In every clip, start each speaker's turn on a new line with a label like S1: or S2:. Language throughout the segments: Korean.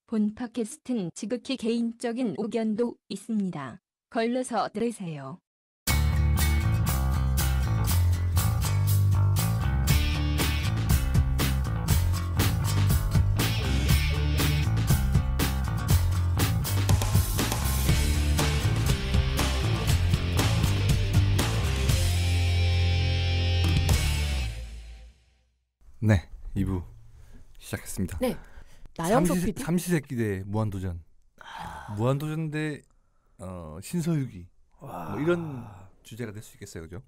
S1: 본 팟캐스트는 지극히 개인적인 의견도 있습니다. 걸러서 들으세요.
S2: 네, 2부 시작했습니다.
S3: 네, 나영석 PD?
S2: 삼시세끼 대 무한도전. 무한도전 대 신서유기. 뭐 이런 주제가 될 수 있겠어요, 그죠?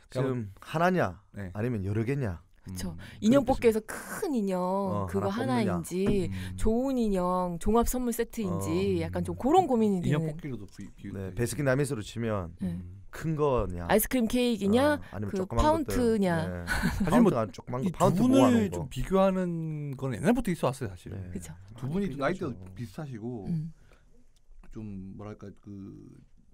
S4: 지금 하나냐,
S2: 네.
S4: 아니면 여러 개냐.
S3: 그렇죠. 인형 뽑기에서 큰 인형 그거 하나인지 좋은 인형 종합 선물 세트인지 약간 좀 그런 고민이 되는.
S2: 인형 뽑기로도
S4: 네, 베스킨라빈스로 치면 큰 거냐,
S3: 아이스크림 케이크냐,
S4: 아니면
S3: 그
S4: 조그만
S3: 파운트냐.
S4: 네.
S2: 사실 뭐
S4: 조그만
S2: 이
S4: 거 파운트
S2: 두
S4: 모아놓은
S2: 분을
S4: 거.
S2: 좀 비교하는 건 옛날부터 있어 왔어요, 사실.
S4: 네.
S3: 그렇죠.
S2: 두 분이 나이도 비슷하시고 좀 뭐랄까 그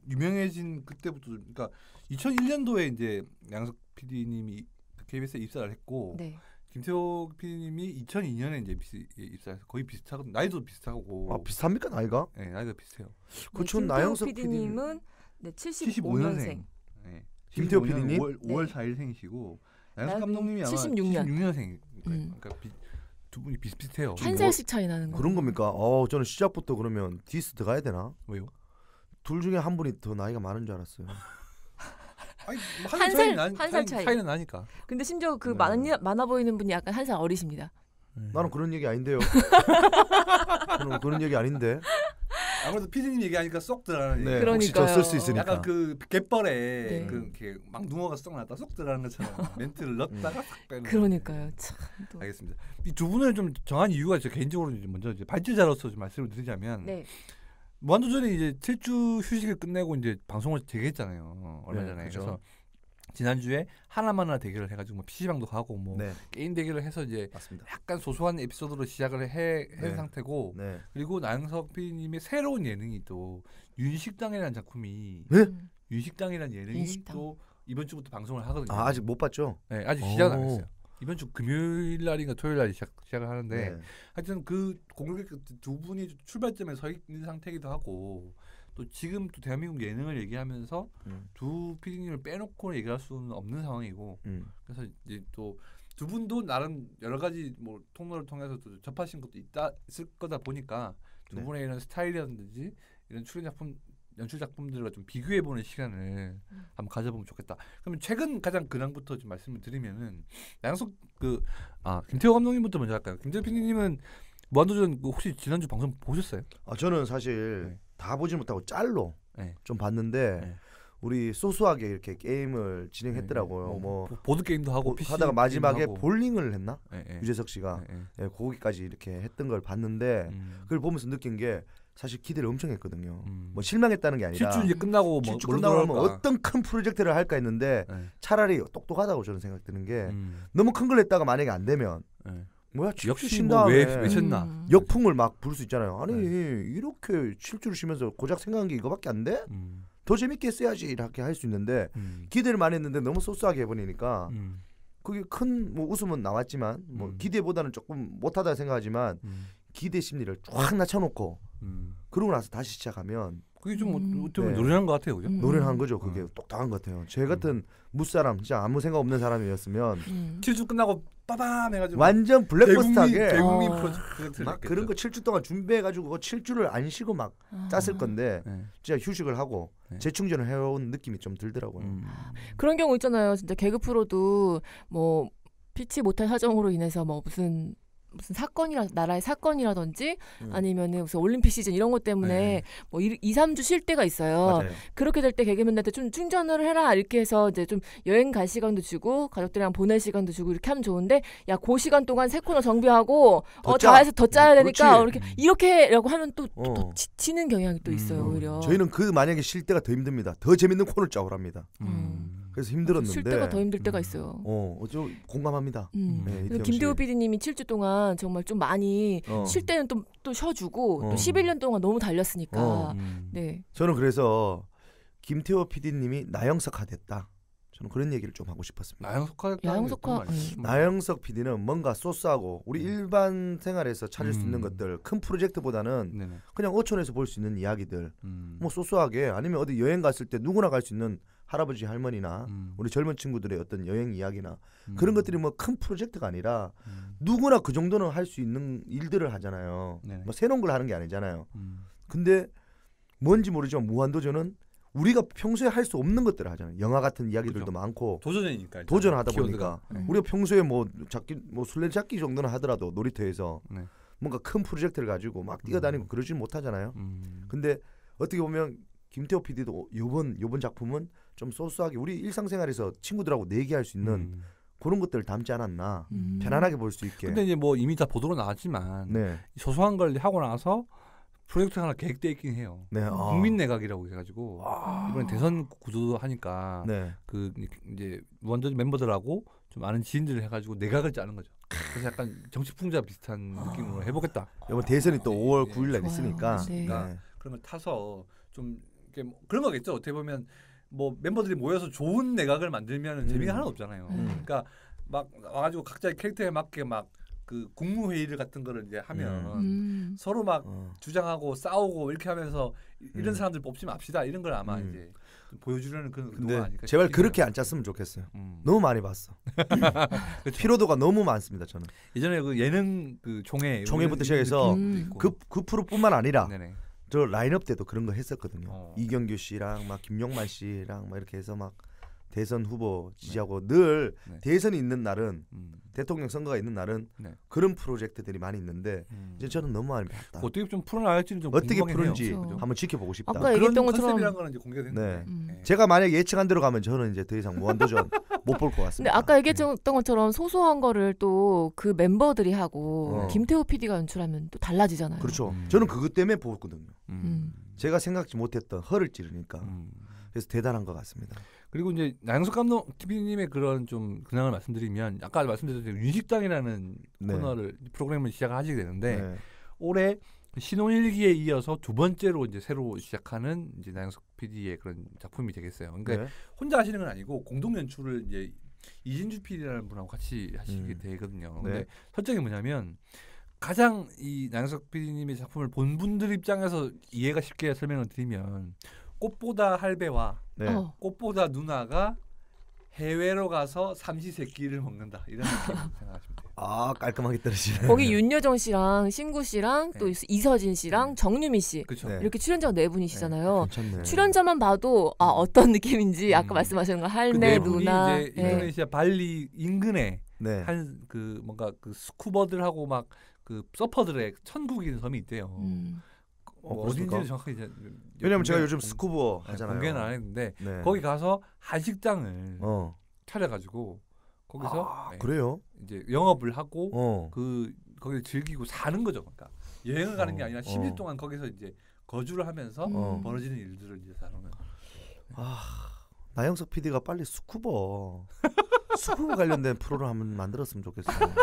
S2: 유명해진 그때부터, 그러니까 2001년도에 이제 양석 PD님이 KBS에 입사를 했고,
S3: 네.
S2: 김태호 PD님이 2002년에 이제 입사해서 거의 비슷하고 나이도 비슷하고.
S4: 아, 비슷합니까 나이가?
S2: 네, 나이도 비슷해요.
S4: 그렇죠.
S3: 김태호
S4: 나영석
S3: PD님은 네, 75년생.
S2: 네.
S4: 김태호 PD님
S2: 5월 4일생이시고 양석 감독님이 아마
S3: 76년.
S2: 76년생. 그러니까 두 분이 비슷비슷해요.
S3: 한 살씩 차이 나는 거.
S4: 그런 겁니까? 저는 시작부터 그러면 디스 들어가야 되나?
S2: 왜요?
S4: 둘 중에 한 분이 더 나이가 많은 줄 알았어요.
S2: 아니,
S3: 한 살 차이.
S2: 차이는 나니까.
S3: 근데 심지어 그
S4: 네.
S3: 많아 보이는 분이 약간 한 살 어리십니다.
S4: 나는 그런 얘기 아닌데요. 저는 그런 얘기 아닌데.
S2: 아무래도 PD님 얘기하니까 쏙 들어가는.
S4: 네,
S3: 그러니까요.
S4: 혹시 저 쓸 수 있으니까.
S2: 약간 그 갯벌에
S3: 네.
S2: 그 이렇게 망둥어가 쏙 나왔다 쏙 들어가는 것처럼 멘트를 넣었다가 싹 빼는.
S3: 그러니까요. 참. 또.
S2: 알겠습니다. 이 두 분을 좀 정한 이유가 저 개인적으로 이제 먼저 이제 발제자로서 좀 말씀을 드리자면,
S3: 네.
S2: 무한도전이 이제 7주 휴식을 끝내고 이제 방송을 재개했잖아요. 얼마
S4: 네,
S2: 전에.
S4: 그죠.
S2: 그래서 지난주에 하나만화 대결을 해가지고 뭐 PC방도 가고 뭐
S4: 네,
S2: 게임 대결을 해서 이제
S4: 맞습니다.
S2: 약간 소소한 에피소드로 시작을 한
S4: 네.
S2: 상태고,
S4: 네.
S2: 그리고 나영석 PD님의 새로운 예능이 또 윤식당이라는 작품이,
S4: 네?
S2: 윤식당이라는 예능이
S3: 윤식당.
S2: 또 이번 주부터 방송을 하거든요.
S4: 아, 아직 못 봤죠?
S2: 네, 아직 시작은 안
S4: 오.
S2: 했어요. 이번 주 금요일 날인가 토요일 날 시작을 하는데,
S4: 네.
S2: 하여튼 그 공격의 두 분이 출발점에 서 있는 상태이기도 하고, 또 지금 또 대한민국 예능을 얘기하면서 두 PD님을 빼놓고 얘기할 수는 없는 상황이고, 그래서 이제 또 두 분도 나름 여러 가지 뭐 통로를 통해서 또 접하신 것도 있을 거다 보니까 두
S4: 네.
S2: 분의 이런 스타일이라든지 이런 출연 작품, 연출 작품들과 좀 비교해보는 시간을 한번 가져보면 좋겠다. 그러면 최근 가장 근황부터 좀 말씀을 드리면은, 나영석 김태호 감독님부터 먼저 할까요? 김태호 PD님은 무한도전 혹시 지난주 방송 보셨어요?
S4: 저는 사실
S2: 네.
S4: 다 보지 못하고 짤로
S2: 네.
S4: 좀 봤는데
S2: 네.
S4: 우리 소소하게 이렇게 게임을 진행했더라고요. 뭐
S2: 보드 게임도 하고 PC
S4: 하다가 마지막에
S2: 게임도 하고.
S4: 볼링을 했나?
S2: 네.
S4: 유재석 씨가 예, 거기까지 이렇게 했던 걸 봤는데 그걸 보면서 느낀 게 사실 기대를 엄청 했거든요. 뭐 실망했다는 게 아니라
S2: 7주 이제 끝나고 뭐
S4: 7주 끝나고 하면 어떤 큰 프로젝트를 할까 했는데
S2: 네.
S4: 차라리 똑똑하다고 저는 생각드는 게 너무 큰 걸 했다가 만약에 안 되면 뭐야 7주
S2: 역시
S4: 쉰
S2: 뭐
S4: 다음에
S2: 왜 쳤나?
S4: 역풍을 막 부를 수 있잖아요. 아니 이렇게 7주를 쉬면서 고작 생각한 게 이거밖에 안 돼? 더 재밌게 했어야지 이렇게 할 수 있는데 기대를 많이 했는데 너무 소소하게 해버리니까 그게 큰 뭐 웃음은 나왔지만 뭐 기대보다는 조금 못하다 생각하지만 기대 심리를 쫙 낮춰놓고 그러고 나서 다시 시작하면
S2: 그게 좀 어떻게 보면
S4: 네.
S2: 노련한 것 같아요, 그죠?
S4: 노련한 거죠. 그게 똑똑한 것 같아요. 제 같은 무사람 진짜 아무 생각 없는 사람이었으면
S2: 7주 끝나고 빠밤 해가지고
S4: 완전 블랙버스트하게
S2: 대국민 프로젝트를
S4: 막
S2: 했겠죠.
S4: 그런 거 7주 동안 준비해가지고 그거 7주를 안 쉬고 막 짰을 건데
S2: 네.
S4: 진짜 휴식을 하고
S2: 네.
S4: 재충전을 해온 느낌이 좀 들더라고요.
S3: 그런 경우 있잖아요. 진짜 개그 프로도 뭐 피치 못할 사정으로 인해서 뭐 무슨 나라의 사건이라든지 아니면은 무슨 올림픽 시즌 이런 것 때문에
S2: 네.
S3: 뭐 2, 3주 쉴 때가 있어요.
S4: 맞아요.
S3: 그렇게 될 때 개그맨한테 좀 충전을 해라 이렇게 해서 이제 좀 여행 갈 시간도 주고 가족들이랑 보낼 시간도 주고 이렇게 하면 좋은데, 야, 그 시간 동안 새 코너 정비하고 다 해서 더 짜야 되니까 이렇게라고 하면 또 지치는 경향이 또 있어요. 오히려
S4: 저희는 그 만약에 쉴 때가 더 힘듭니다. 더 재밌는 코너를 짜오랍니다. 그래서 힘들었는데
S3: 쉴 때가 더 힘들 때가 있어요.
S4: 어저 공감합니다. 네,
S3: 그래서 김대호 PD님이 7주 동안 정말 좀 많이 쉴 때는 또 쉬어주고 또 11년 동안 너무 달렸으니까. 네.
S4: 저는 그래서 김태호 PD님이 나영석 하됐다. 저는 그런 얘기를 좀 하고 싶었습니다.
S3: 나영석
S4: PD는 뭔가 소스하고 우리 일반 생활에서 찾을 수 있는 것들 큰 프로젝트보다는
S2: 네네.
S4: 그냥 어촌에서 볼 수 있는 이야기들 뭐 소소하게 아니면 어디 여행 갔을 때 누구나 갈 수 있는 할아버지 할머니나 우리 젊은 친구들의 어떤 여행 이야기나 그런 것들이 뭐 큰 프로젝트가 아니라 누구나 그 정도는 할 수 있는 일들을 하잖아요. 뭐 새로운 걸 하는 게 아니잖아요. 근데 뭔지 모르지만 무한도전은 우리가 평소에 할 수 없는 것들을 하잖아요. 영화 같은 이야기들도
S2: 그렇죠.
S4: 많고
S2: 도전이니까
S4: 도전하다 보니까 우리가 평소에 뭐 술래잡기 정도는 하더라도 놀이터에서 뭔가 큰 프로젝트를 가지고 막 뛰어다니고 그러지 못하잖아요. 근데 어떻게 보면 김태호 PD도 요번 작품은 좀 소소하게 우리 일상생활에서 친구들하고 내기할 수 있는 그런 것들을 담지 않았나. 편안하게 볼 수 있게.
S2: 근데 이제 뭐 이미 다 보도로 나왔지만 소소한 걸 하고 나서 프로젝트 하나 계획돼 있긴 해요. 국민 내각이라고 해가지고 이번에 대선 구조도 하니까 그 이제 무한도전 멤버들하고 좀 아는 지인들을 해가지고 내각을 짜는 거죠. 그래서 약간 정치풍자 비슷한 느낌으로 해보겠다.
S4: 이번 대선이 또 5월 9일날 있으니까
S2: 그런 걸 타서 좀 이렇게 뭐 그런 거겠죠. 어떻게 보면 뭐 멤버들이 모여서 좋은 내각을 만들면 재미가 하나도 없잖아요. 그러니까 막 와가지고 각자의 캐릭터에 맞게 막 그 국무회의를 같은 거를 이제 하면 서로 막 주장하고 싸우고 이렇게 하면서 이런 사람들 뽑지 맙시다 이런 걸 아마 이제 좀 보여주려는 그런 의도가 아닐까.
S4: 제발 그렇게 안 짰으면 좋겠어요. 너무 많이 봤어. 그렇죠. 피로도가 너무 많습니다. 저는
S2: 예전에 그 예능 그
S4: 총회부터 시작해서 그 프로뿐만 아니라
S2: 네네.
S4: 저 라인업 때도 그런 거 했었거든요. 이경규 씨랑 막 김용만 씨랑 막 이렇게 해서 막 대선 후보 지지하고 늘 대선이 있는 날은 대통령 선거가 있는 날은 그런 프로젝트들이 많이 있는데 이제 저는 너무 많이 봤다.
S2: 어떻게 좀 풀어나갈지는 좀
S4: 어떻게 푸는지
S2: 그렇죠.
S4: 한번 지켜보고 싶다.
S3: 아까 얘기했던 것처럼
S2: 컨셉이라는 거는 이제 공개가 됐는데
S4: 제가 만약 예측한 대로 가면 저는 이제 더 이상 무한도전 못 볼 것 같습니다.
S3: 근데 아까 얘기했던 것처럼 소소한 거를 또 그 멤버들이 하고 김태호 PD가 연출하면 또 달라지잖아요.
S4: 그렇죠. 저는 그것 때문에 보거든요. 제가 생각지 못했던 허를 찌르니까 그래서 대단한 것 같습니다.
S2: 그리고 이제 나영석 감독 TV님의 그런 좀 근황을 말씀드리면 아까 말씀드렸던 윤식당이라는 코너를 프로그램을 시작하시게 되는데 올해 신혼일기에 이어서 두 번째로 이제 새로 시작하는 이제 나영석 PD의 그런 작품이 되겠어요. 그러니까 혼자 하시는 건 아니고 공동 연출을 이제 이진주 PD라는 분하고 같이 하시게 되거든요. 근데 설정이 뭐냐면 가장 이 나영석 PD님의 작품을 본 분들 입장에서 이해가 쉽게 설명을 드리면 꽃보다 할배와 꽃보다 누나가 해외로 가서 삼시세끼를 먹는다 이런 느낌 생각하시면 돼요.
S4: 아 깔끔하게 떨어지네.
S3: 거기 윤여정 씨랑 신구 씨랑 또 이서진 씨랑 정유미 씨 이렇게 출연자가 네 분이시잖아요. 출연자만 봐도 어떤 느낌인지 아까 말씀하신 거 할매
S2: 그
S3: 누나.
S2: 이제 인도네시아 발리 인근에 한 그 뭔가 그 스쿠버들하고 막 그 서퍼들의 천국인 섬이 있대요. 어딘지는 정확하게 이제
S4: 왜냐면 제가 요즘 스쿠버 하잖아요.
S2: 공개는 안 했는데 거기 가서 한식당을 차려가지고 거기서
S4: 그래요?
S2: 이제 영업을 하고 거기를 즐기고 사는 거죠. 그러니까 여행을 가는 게 아니라 10일 동안 거기서 이제 거주를 하면서 벌어지는 일들을 이제 다루는.
S4: 나영석 PD가 빨리 스쿠버 관련된 프로를 한번 만들었으면 좋겠어요.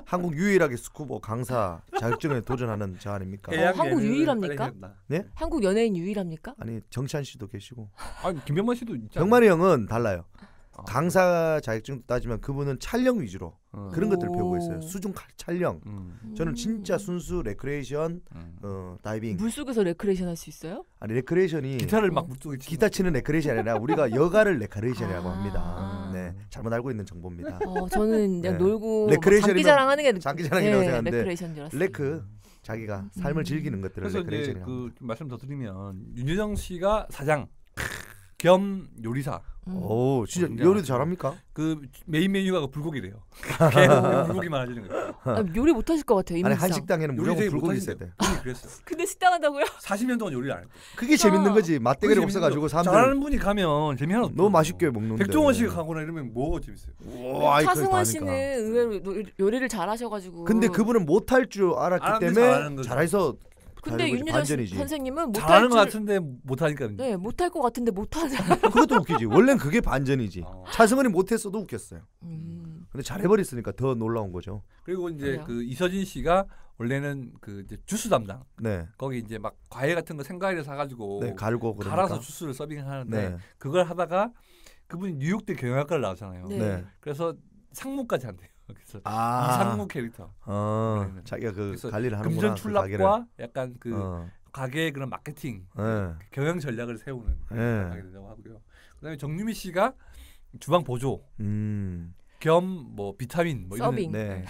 S4: 한국 유일하게 스쿠버 강사 자격증에 도전하는 저 아닙니까?
S3: 한국 유일합니까?
S4: 네?
S3: 한국 연예인 유일합니까?
S4: 아니 정찬 씨도 계시고.
S2: 아니 김병만 씨도 있잖아요.
S4: 병만이 형은 달라요. 강사 자격증 따지면 그분은 촬영 위주로 그런 것들을 배우고 있어요. 수중 촬영. 저는 진짜 순수 레크레이션, 다이빙.
S3: 물속에서 레크레이션 할 수 있어요?
S4: 아니 레크레이션이
S2: 기타를 막 물속에
S4: 기타 치는 레크레이션이 아니라 우리가 여가를 레크레이션이라고 합니다. 네, 잘못 알고 있는 정보입니다.
S3: 저는 그냥 놀고
S4: 장기자랑하는
S3: 게
S4: 장기자랑이라고 생각하는데
S3: 레크레이션 줄 알았어요.
S4: 레크 자기가 삶을 즐기는 것들을
S2: 그래서
S4: 레크레이션이라고.
S2: 이제 그 말씀 더 드리면 윤여정 씨가 사장 겸 요리사.
S4: 오, 진짜 요리도 잘합니까?
S2: 그 메인 메뉴가 그 불고기래요. 계속 불고기 많아지는 거예요.
S3: 요리 못 하실 것 같아요.
S4: 아니 한식당에는 무조건 불고기 있어야 돼.
S2: 그랬어요.
S3: 근데 식당 한다고요?
S2: 40년 동안 요리를 안 했대.
S4: 그게 재밌는 거지. 맛대가리 없어가지고 사람들
S2: 잘하는 분이 가면 재미 하나 없어.
S4: 너무 맛있게 먹는데.
S2: 백종원 씨가 가거나 이러면 뭐가 재밌어요.
S3: 차승원 씨는 의외로 요리를 잘하셔가지고.
S4: 근데 그분은 못할 줄 알았기 때문에 잘해서.
S3: 근데 윤여정 선생님은
S2: 잘하는 것 같은데 못하니까.
S3: 네, 못할 것 같은데 못하잖아요.
S4: 그것도 웃기지. 원래는 그게 반전이지. 차승원이 못했어도 웃겼어요. 근데 잘해버렸으니까 더 놀라운 거죠.
S2: 그리고 이제 그 이서진 씨가 원래는 그 이제 주스 담당. 거기 이제 막 과일 같은 거 생과일을 사가지고
S4: 갈고
S2: 갈아서 주스를 서빙하는데 그걸 하다가 그분이 뉴욕대 경영학과를 나왔잖아요.
S3: 네.
S4: 네.
S2: 그래서 상무까지 한대요. 그래서
S4: 아.
S2: 이상무 캐릭터.
S4: 자기가 그
S2: 그래서
S4: 관리를 하는구나.
S2: 금전 출납과 약간 그
S4: 어.
S2: 가게의 그런 마케팅,
S4: 네.
S2: 경영 전략을 세우는
S4: 네.
S2: 가게 된다고 하고요. 그다음에 정유미 씨가 주방 보조 겸 뭐 비타민 뭐
S3: 서빙.
S2: 이런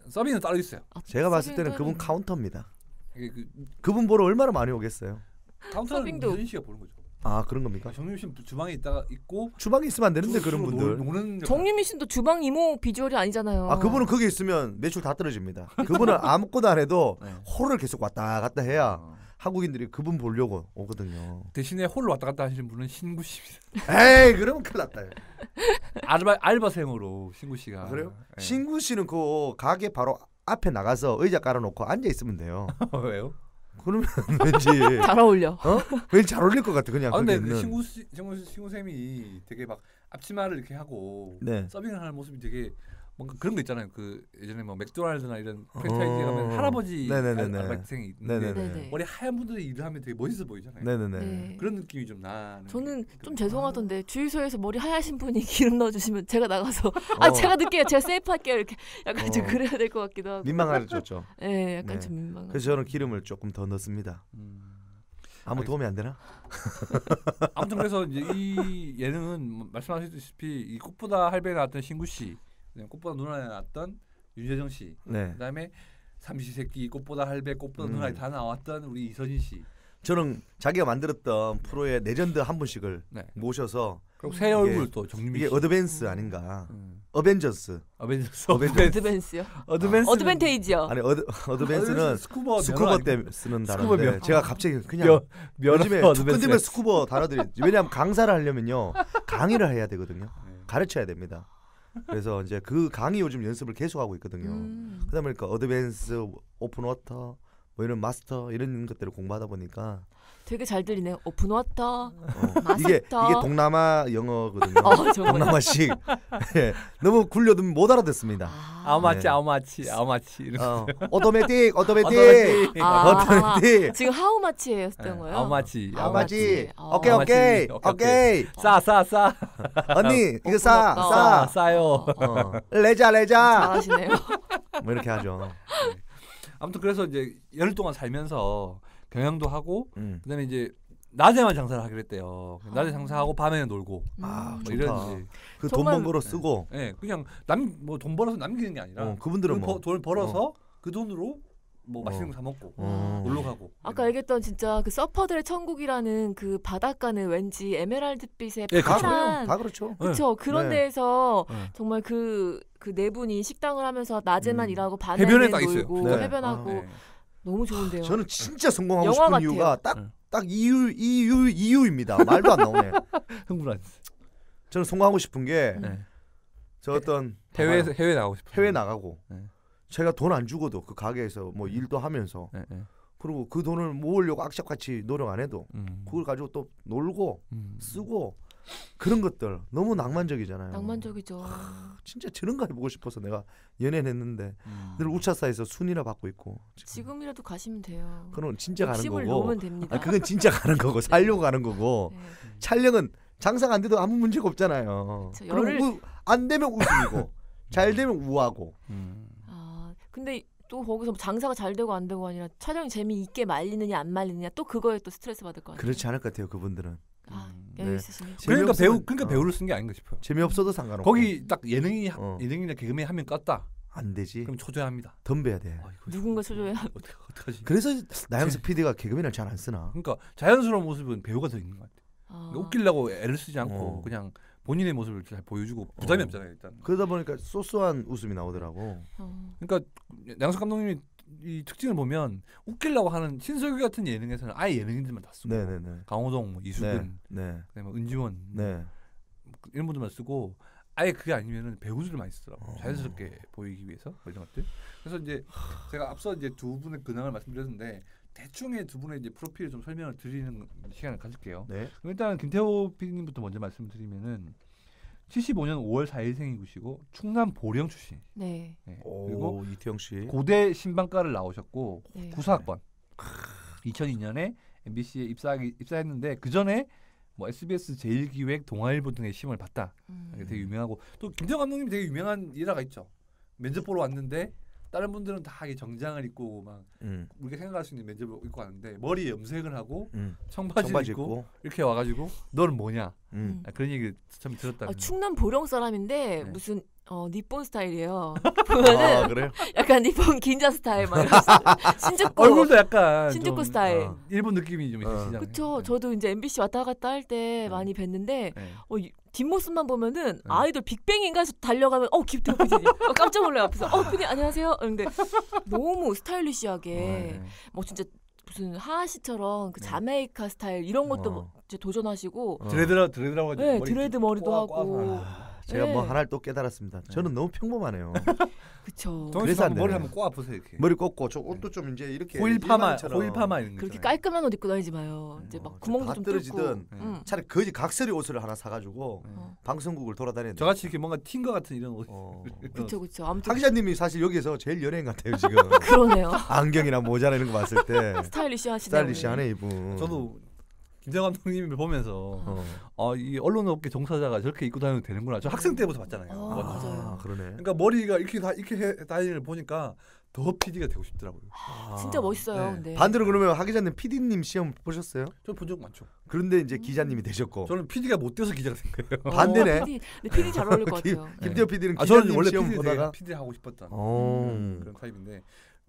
S2: 서빙은 따로 있어요.
S4: 제가 봤을 때는
S3: 서빙도
S4: 그분
S3: 하는-
S4: 카운터입니다.
S2: 이게
S4: 그분 보러 얼마나 많이 오겠어요.
S2: 카운터는
S3: 서빙도-
S2: 유진 씨가 보는 거죠.
S4: 아 그런 겁니까?
S2: 정유미 씨는 주방에 있다가 있고
S4: 주방에 있으면 안 되는데 그런 분들.
S2: 노는
S3: 정유미 씨도 주방 이모 비주얼이 아니잖아요.
S4: 아 그분은 거기 있으면 매출 다 떨어집니다. 그분은 아무것도 안 해도
S2: 네.
S4: 홀을 계속 왔다 갔다 해야
S2: 어.
S4: 한국인들이 그분 보려고 오거든요.
S2: 대신에 홀을 왔다 갔다 하시는 분은 신구 씨입니다.
S4: 에이 그러면 큰일 났다.
S2: 알바생으로 신구 씨가.
S4: 아, 그래요?
S2: 네.
S4: 신구 씨는 그 가게 바로 앞에 나가서 의자 깔아놓고 앉아 있으면 돼요.
S2: 왜요?
S4: 그러면 왠지
S3: 잘 어울려.
S4: 왠지 잘 어울릴 것 같아 그냥.
S2: 아 근데
S4: 거기 있는.
S2: 신구 쌤이 되게 막 앞치마를 이렇게 하고
S4: 네.
S2: 서빙을 하는 모습이 되게 뭔가 그런 거 있잖아요. 그 예전에 뭐 맥도날드나 이런 프랜차이즈 가면 할아버지
S4: 네네네네.
S2: 알바생이 있는데
S3: 네네.
S2: 머리 하얀 분들이 일을 하면 되게 멋있어 보이잖아요.
S4: 네네네.
S3: 네.
S2: 그런 느낌이 좀 나는.
S3: 저는
S2: 게
S3: 좀
S2: 있거든요.
S3: 죄송하던데 주유소에서 머리 하얀신 분이 기름 넣어주시면 제가 나가서
S4: 어.
S3: 제가 늦게요. 제가 세이프할게요. 이렇게 약간 좀
S4: 어.
S3: 그래야 될 것 같기도 하고.
S4: 민망하죠.
S3: 네, 약간
S4: 네.
S3: 좀 민망한.
S4: 그래서 저는 기름을 조금 더 넣습니다. 아무 도움이 안 되나?
S2: 아무튼 그래서 이제 이 예능은 말씀하셨다시피 이 꽃보다 할배에 나왔던 신구 씨, 그다음에 꽃보다 누나에 나왔던 윤여정 씨,
S4: 네.
S2: 그다음에 삼시세끼 꽃보다 할배, 꽃보다 누나에 다 나왔던 우리 이서진 씨.
S4: 저는 자기가 만들었던 프로의 레전드 한 분씩을
S2: 네.
S4: 모셔서
S2: 그리고 새 얼굴 또 정유미
S4: 이게
S2: 씨.
S4: 어드밴스 아닌가? 어벤져스.
S2: 어벤져스.
S3: 어드밴스요. 어드밴테이지요.
S4: 아니 어드밴스는 스쿠버 때 쓰는
S2: 스쿠버
S4: 단어인데
S2: 면.
S4: 제가 갑자기 그냥 요즘에 툭 건드면 스쿠버 단어들이 왜냐하면 강사를 하려면요 강의를 해야 되거든요. 가르쳐야 됩니다. 그래서 이제 그 강의 요즘 연습을 계속하고 있거든요. 그러다 보니까 어드밴스, 오픈워터 뭐 이런 마스터 이런 것들을 공부하다 보니까
S3: 되게 잘 들리네요. 오픈워터,
S4: 이게
S3: 마스터.
S4: 동남아 영어거든요.
S3: 정말.
S4: 동남아식. 예, 너무 굴려도 못 알아듣습니다.
S2: 아우마치
S4: 네.
S2: 아우마치 이런 거.
S4: 오토매틱
S3: 아,
S4: 오토매틱
S3: 지금 하우마치였던
S2: 네,
S3: 거예요?
S2: 아우마치
S4: 아마지
S3: 어.
S4: 오케이 오케이 오케이
S2: 싸
S4: 언니 이거 싸
S2: 싸요.
S4: 레자
S3: 잘하시네요.
S4: 뭐 이렇게 하죠.
S2: 아무튼 그래서 이제 열흘 동안 살면서 경영도 하고 그다음에 이제 낮에만 장사를 하기로 했대요. 낮에 장사하고 밤에는 놀고
S4: 아
S2: 뭐
S4: 좋다.
S2: 이런 이제
S4: 그 돈
S3: 정말-
S4: 번 거로 쓰고
S2: 예, 그냥 뭐 돈 벌어서 남기는 게 아니라
S4: 그분들은 뭐
S2: 돈 벌어서 그 돈으로 뭐 맛있는 거 사 먹고 놀러 가고.
S3: 아까 얘기했던 진짜 그 서퍼들의 천국이라는 그 바닷가는 왠지 에메랄드빛의
S2: 예, 그렇죠.
S3: 파란
S4: 다 그렇죠.
S3: 그렇죠. 그런
S4: 네.
S3: 데에서
S2: 네.
S3: 정말 그 네 분이 식당을 하면서 낮에만 일하고 밤에는
S2: 해변에 딱 있어요.
S3: 놀고
S4: 네.
S3: 해변하고
S2: 네.
S3: 너무 좋은데요.
S4: 저는 진짜 성공하고
S3: 영화
S4: 싶은
S3: 같아요.
S4: 이유가
S2: 네.
S4: 딱 이유입니다. 말도 안 나오네.
S2: 흥분한.
S4: 저는 성공하고 싶은 게 저
S2: 네.
S4: 어떤
S2: 해외 나가고 싶어요.
S4: 해외 나가고
S2: 네.
S4: 제가 돈 안 주고도 그 가게에서 뭐 일도 하면서
S2: 네, 네.
S4: 그리고 그 돈을 모으려고 악착같이 노력 안 해도 그걸 가지고 또 놀고 쓰고 그런 것들 너무 낭만적이잖아요.
S3: 낭만적이죠.
S4: 진짜 저런 거 해보고 싶어서 내가 연애는 했는데 늘 우차사에서 순위나 받고 있고
S3: 지금이라도 가시면 돼요.
S4: 그건 진짜 가는
S3: 욕심을
S4: 거고
S3: 놓으면 됩니다.
S4: 그건 진짜 가는 거고 살려고 가는 거고
S3: 네.
S4: 촬영은 장사가 안 돼도 아무 문제가 없잖아요.
S3: 그쵸,
S4: 그리고 안 되면 웃음이고 잘 되면 우하고
S3: 아 근데 또 거기서 장사가 잘 되고 안 되고 아니라 촬영이 재미있게 말리느냐 안 말리느냐 또 그거에 또 스트레스 받을 거 아니에요.
S4: 그렇지 않을 것 같아요. 그분들은
S3: 여유
S4: 네.
S3: 있으시니까.
S2: 그러니까
S4: 재미없으면-
S2: 배우를 쓴 게 아닌가 싶어요.
S4: 재미없어도 상관없고
S2: 거기 딱 예능이나
S4: 어.
S2: 개그맨 한 명 껐다.
S4: 안 되지.
S2: 그럼 초조합니다.
S4: 덤벼야 돼.
S3: 누군가 초조해.
S2: 어떡하지?
S4: 그래서 나영석 PD가 개그맨을 잘 안 쓰나?
S2: 그러니까 자연스러운 모습은 배우가 더 있는 것 같아요. 그러니까 웃기려고 애를 쓰지 않고
S4: 어.
S2: 그냥 본인의 모습을 잘 보여주고 부담이 없잖아요 일단.
S4: 그러다 보니까 소소한 웃음이 나오더라고.
S2: 그러니까 양석 감독님이 이 특징을 보면 웃기려고 하는 신서유 같은 예능에서는 아예 예능인들만 다 쓰고
S4: 네네네.
S2: 강호동, 뭐 이수근,
S4: 네.
S2: 그다음에 은지원
S4: 네.
S2: 이런 분들만 쓰고 아예 그게 아니면은 배우들을 많이 쓰더라고.
S4: 어.
S2: 자연스럽게 보이기 위해서 뭐 이런 것들. 그래서 이제 제가 앞서 이제 두 분의 근황을 말씀드렸는데 대충의 두 분의 이제 프로필을 좀 설명을 드리는 시간을 가질게요.
S4: 네.
S2: 그럼 일단 김태호 PD님부터 먼저 말씀드리면은 75년 5월 4일생이시고 충남 보령 출신.
S3: 네.
S2: 네.
S4: 오,
S2: 그리고
S4: 이태영 씨.
S2: 고대 신방과를 나오셨고
S3: 네.
S2: 94학번. 2002년에 MBC에 입사했는데 그 전에 뭐 SBS 제일기획, 동아일보 등의 시험을 봤다. 되게 유명하고 또 김태형 감독님이 되게 유명한 일화가 있죠. 면접 보러 왔는데 다른 분들은 다 정장을 입고 막 우리가 생각할 수 있는 면접을 입고 왔는데 머리에 염색을 하고 청바지 입고 이렇게 와가지고 너는 뭐냐 그런 얘기 참 들었다.
S3: 충남 보령 사람인데 무슨 니폰 스타일이에요. 보면은
S4: 그래요?
S3: 약간 니폰 긴자 스타일 막 신주쿠
S2: 얼굴도 약간
S3: 신주쿠 스타일.
S2: 일본 느낌이 좀 있으시잖아요.
S3: 그렇죠. 저도 이제 MBC 왔다 갔다 할 때 많이 뵀는데 뒷모습만 보면은 아이돌 빅뱅인가 해서 달려가면 김태호 PD님 깜짝 놀라요. 앞에서 PD님 안녕하세요. 근데 너무 스타일리시하게 뭐 진짜 무슨 하하 씨처럼 그 자메이카 스타일 이런 것도 이제 도전하시고
S2: 드레드라고
S3: 네, 드레드 머리도 하고
S4: 제가 뭐 하나를 또 깨달았습니다. 저는 너무 평범하네요.
S3: 그쵸.
S2: 그래서 머리 한번 꼬아보세요 이렇게.
S4: 머리 꺾고 저 옷도 좀 이제 이렇게
S2: 호일 파마 이런 거.
S3: 그렇게 깔끔한 옷 입고 다니지 마요. 이제 막 구멍도 좀
S4: 떨어지든 차라리 거지 각설이 옷을 하나 사가지고 방송국을 돌아다니는.
S2: 저같이 이렇게 뭔가 튄 것 같은 이런 옷.
S3: 그렇죠. 아무튼
S4: 하 기자님이 사실 여기서 제일 연예인 같아요 지금.
S3: 그러네요.
S4: 안경이나 모자나 이런 거 봤을 때
S3: 스타일리시하네
S4: 이분.
S2: 저도 김태형 감독님을 보면서 이 언론업계 종사자가 저렇게 입고 다녀도 되는구나. 저 학생 때부터 봤잖아요.
S3: 맞아요.
S4: 그러네.
S2: 그러니까 머리가 이렇게 다니는 걸 보니까 더 PD가 되고 싶더라고요.
S3: 진짜 멋있어요.
S2: 네.
S3: 근데.
S4: 반대로 그러면 하 기자님 PD님 시험 보셨어요?
S2: 저 본 적 많죠.
S4: 그런데 이제 기자님이 되셨고.
S2: 저는 PD가 못 돼서 기자가 된 거예요.
S4: 반대네.
S3: PD 잘 어울릴 것 같아요.
S4: 김태호 PD는
S2: 저는
S4: 기자님
S2: 원래
S4: 시험 보다가
S2: PD 하고 싶었던
S4: 그런
S2: 타입인데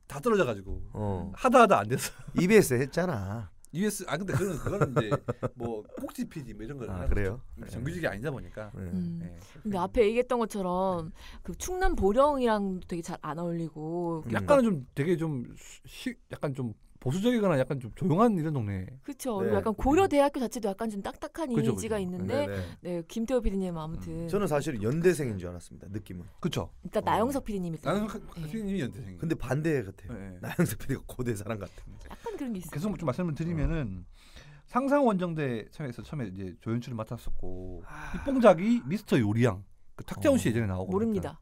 S2: 다 떨어져가지고 하다 안 됐어.
S4: EBS 했잖아.
S2: EBS 근데 그거는 이제 뭐 꼭지 PD 뭐 이런 거
S4: 그래요?
S2: 정규직이 아니다 보니까.
S3: 근데 앞에 얘기했던 것처럼 그 충남 보령이랑 되게 잘 안 어울리고
S2: 약간은 좀 되게 좀 약간 좀 보수적이거나 약간 좀 조용한 이런 동네.
S3: 그렇죠. 그리고 약간 고려대학교 자체도 약간 좀 딱딱한 이미지가
S2: 그쵸.
S3: 있는데 김태호 PD님 아무튼
S4: 저는 사실 연대생인 줄 알았습니다. 느낌은.
S2: 그렇죠.
S3: 일단 나영석 PD님이
S2: 나영석 PD님이 연대생.
S4: 근데 반대 같아요. 나영석 PD가 고대 사람 같아.
S3: 약간 그런 게 있어요.
S2: 계속 좀 말씀을 드리면은 상상원정대 처음에 이제 조연출을 맡았었고 입봉작이 미스터 요리양 그 탁재훈 씨 예전에 나오고
S3: 모릅니다.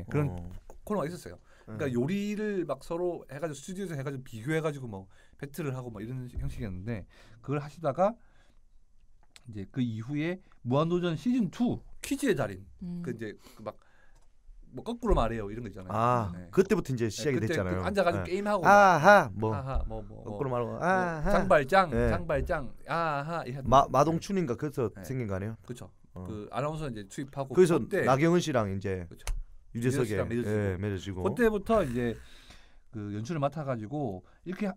S2: 그런 코너가 있었어요. 그러니까 요리를 막 서로 해가지고 스튜디오에서 해가지고 비교해가지고 뭐 배틀을 하고 막 이런 형식이었는데 그걸 하시다가 이제 그 이후에 무한도전 시즌 2 퀴즈의 달인 그 이제 막 뭐 거꾸로 말해요 이런 거 있잖아요.
S4: 그때부터 이제 시작이 됐잖아요.
S2: 앉아가지고 게임하고
S4: 거꾸로 말하고
S2: 장발장
S4: 마동춘인가 그래서 생긴 거 아니에요?
S2: 그렇죠. 그 아나운서 이제 투입하고
S4: 그래서 나경은 씨랑 이제
S2: 그쵸.
S4: 유재석에 맺어지고
S2: 그때부터 이제 그 연출을 맡아가지고 이렇게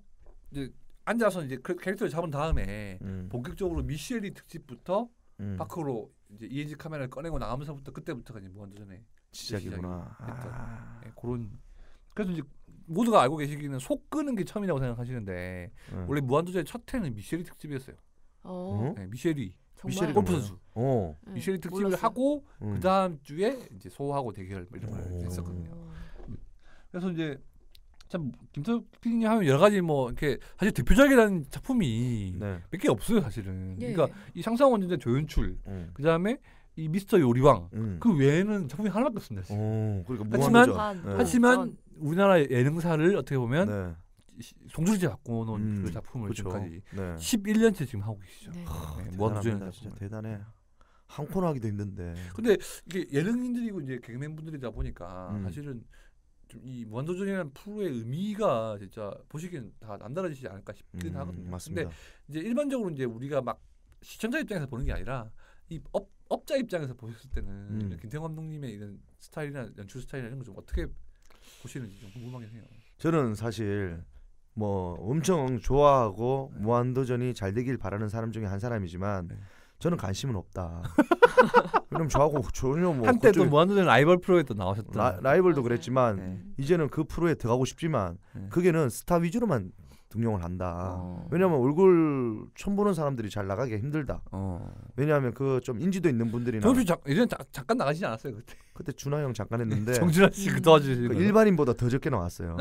S2: 이제 앉아서 이제 캐릭터를 잡은 다음에 본격적으로 미쉐리 특집부터 밖으로 이제 ENG 카메라를 꺼내고 나가면서부터 그때부터가 이제 무한도전에
S4: 시작이구나.
S2: 그런 그래서 이제 모두가 알고 계시기는 속 끄는 게 처음이라고 생각하시는데 원래 무한도전의 첫 회는 미쉐리 특집이었어요. 미쉐리 골프 선수. 미쉐리 특집을 몰랐어요. 하고 그 다음 주에 이제 소하고 대결 이런 걸 했었거든요. 그래서 이제 참 김태호 PD님 하면 여러 가지 뭐 이렇게 사실 대표작이라는 작품이 몇 개 없어요 사실은. 그러니까 이 상상원전대 조연출, 그 다음에 이 미스터 요리왕 그 외에는 작품이 하나밖에 없습니다. 하지만 우리나라 예능사를 어떻게 보면 송두리째 갖고 놓은 그 작품을 지금까지 11년째 지금 하고 계시죠.
S4: 무한도전 진짜 대단해. 한 코너 하기도 힘든데.
S2: 근데 이게 예능인들이고 이제 개그맨분들이다 보니까 사실은 좀 이 무한도전이라는 프로의 의미가 진짜 보시기엔 다 남다르지 않을까 싶긴 하거든요.
S4: 맞습니다.
S2: 근데 이제 일반적으로 이제 우리가 막 시청자 입장에서 보는 게 아니라 이 업자 입장에서 보셨을 때는 김태형 감독님의 이런 스타일이나 연출 스타일이나 이런 거 좀 어떻게 보시는지 좀 궁금하긴 해요.
S4: 저는 사실 뭐 엄청 좋아하고 무한도전이 잘 되길 바라는 사람 중에 한 사람이지만 저는 관심은 없다. 왜냐면 저하고 전혀 뭐
S2: 한때도 무한도전 라이벌 프로에 또 나오셨던
S4: 라이벌도 그랬지만 이제는 그 프로에 들어가고 싶지만 그게는 스타 위주로만 등용을 한다. 왜냐하면 얼굴 처음 보는 사람들이 잘 나가기가 힘들다. 왜냐하면 그 좀 인지도 있는 분들이나
S2: 예전에 잠깐 나가시지 않았어요
S4: 그때 준하 형 잠깐 했는데
S2: 정준하 씨 그 도와주시고
S4: 일반인보다 더 적게 나왔어요.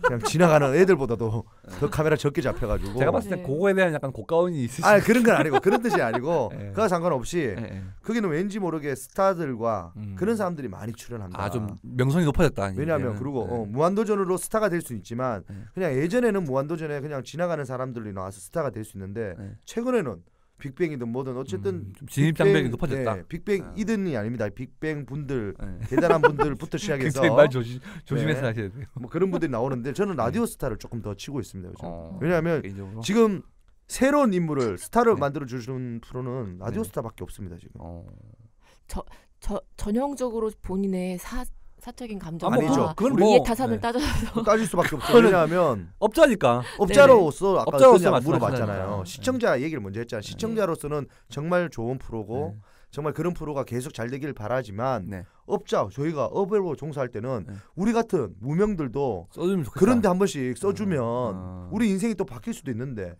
S4: 그냥 지나가는 애들보다도 더 카메라 적게 잡혀가지고
S2: 제가 봤을 때 그거에 대한 약간 고가운이 있으시죠.
S4: 그런 건 아니고 그런 뜻이 아니고 그와 상관없이 거기는 왠지 모르게 스타들과 그런 사람들이 많이 출연한다.
S2: 좀 명성이 높아졌다.
S4: 왜냐하면 그리고 무한도전으로 스타가 될 수 있지만 그냥 예전에는 무한도전에 그냥 지나가는 사람들이 나와서 스타가 될 수 있는데 최근에는 빅뱅이든 뭐든 어쨌든
S2: 좀 진입 장벽이 높아졌다.
S4: 네, 빅뱅이든이 아닙니다. 빅뱅 분들 대단한 분들부터 시작해서
S2: 말 조심해서 하셔야 돼요.
S4: 뭐 그런 분들이 나오는데 저는 라디오 스타를 조금 더 치고 있습니다. 요즘. 왜냐하면
S2: 개인적으로?
S4: 지금 새로운 인물을 스타를 만들어 주시는 프로는 라디오 스타밖에 없습니다 지금.
S3: 전형적으로 본인의 사적인 감정과
S4: 아니죠.
S2: 그건
S3: 이해 타산을 따져서
S4: 따질 수밖에 없어요. 왜냐하면
S2: 업자니까.
S4: 업자로서 아까
S2: 업자로서
S4: 물어봤잖아요. 시청자 얘기를 먼저 했잖아요. 시청자로서는 정말 좋은 프로고 정말 그런 프로가 계속 잘 되길 바라지만 업자 저희가 업으로 종사할 때는 우리 같은 무명들도
S2: 써주면 좋겠다.
S4: 그런데 한 번씩 써주면 우리 인생이 또 바뀔 수도 있는데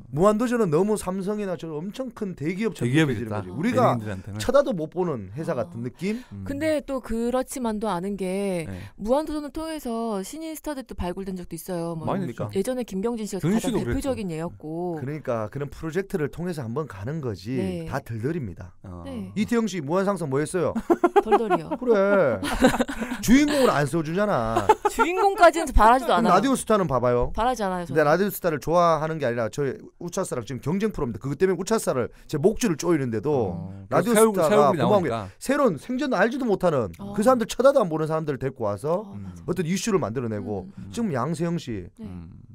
S4: 무한도전은 너무 삼성이나 저 엄청 큰 대기업처럼 느껴지는 거지. 우리가 쳐다도 못 보는 회사 같은 느낌?
S3: 근데 또 그렇지만도 않은 게 무한도전을 통해서 신인 스타들도 발굴된 적도 있어요. 뭐
S2: 많으니까.
S3: 예전에 김병진 씨가 가장 대표적인 예였고.
S4: 그러니까 그런 프로젝트를 통해서 한번 가는 거지. 다 덜덜입니다. 이태영 씨 무한상성 뭐 했어요?
S3: 덜덜이요.
S4: 그래. 주인공을 안 써주잖아.
S3: 주인공까지는 바라지도 않아요.
S4: 라디오 스타는 봐봐요.
S3: 바라지 않아요.
S4: 근데 라디오 스타를 좋아하는 게 아니라 저희 우차사랑 지금 경쟁 프로입니다. 그것 때문에 우차사를 제 목줄을 쪼이는데도 라디오 스타가 고마운 게 새로운 생전 알지도 못하는 그 사람들 쳐다도 안 보는 사람들을 데리고 와서 어떤 이슈를 만들어내고 지금 양세형 씨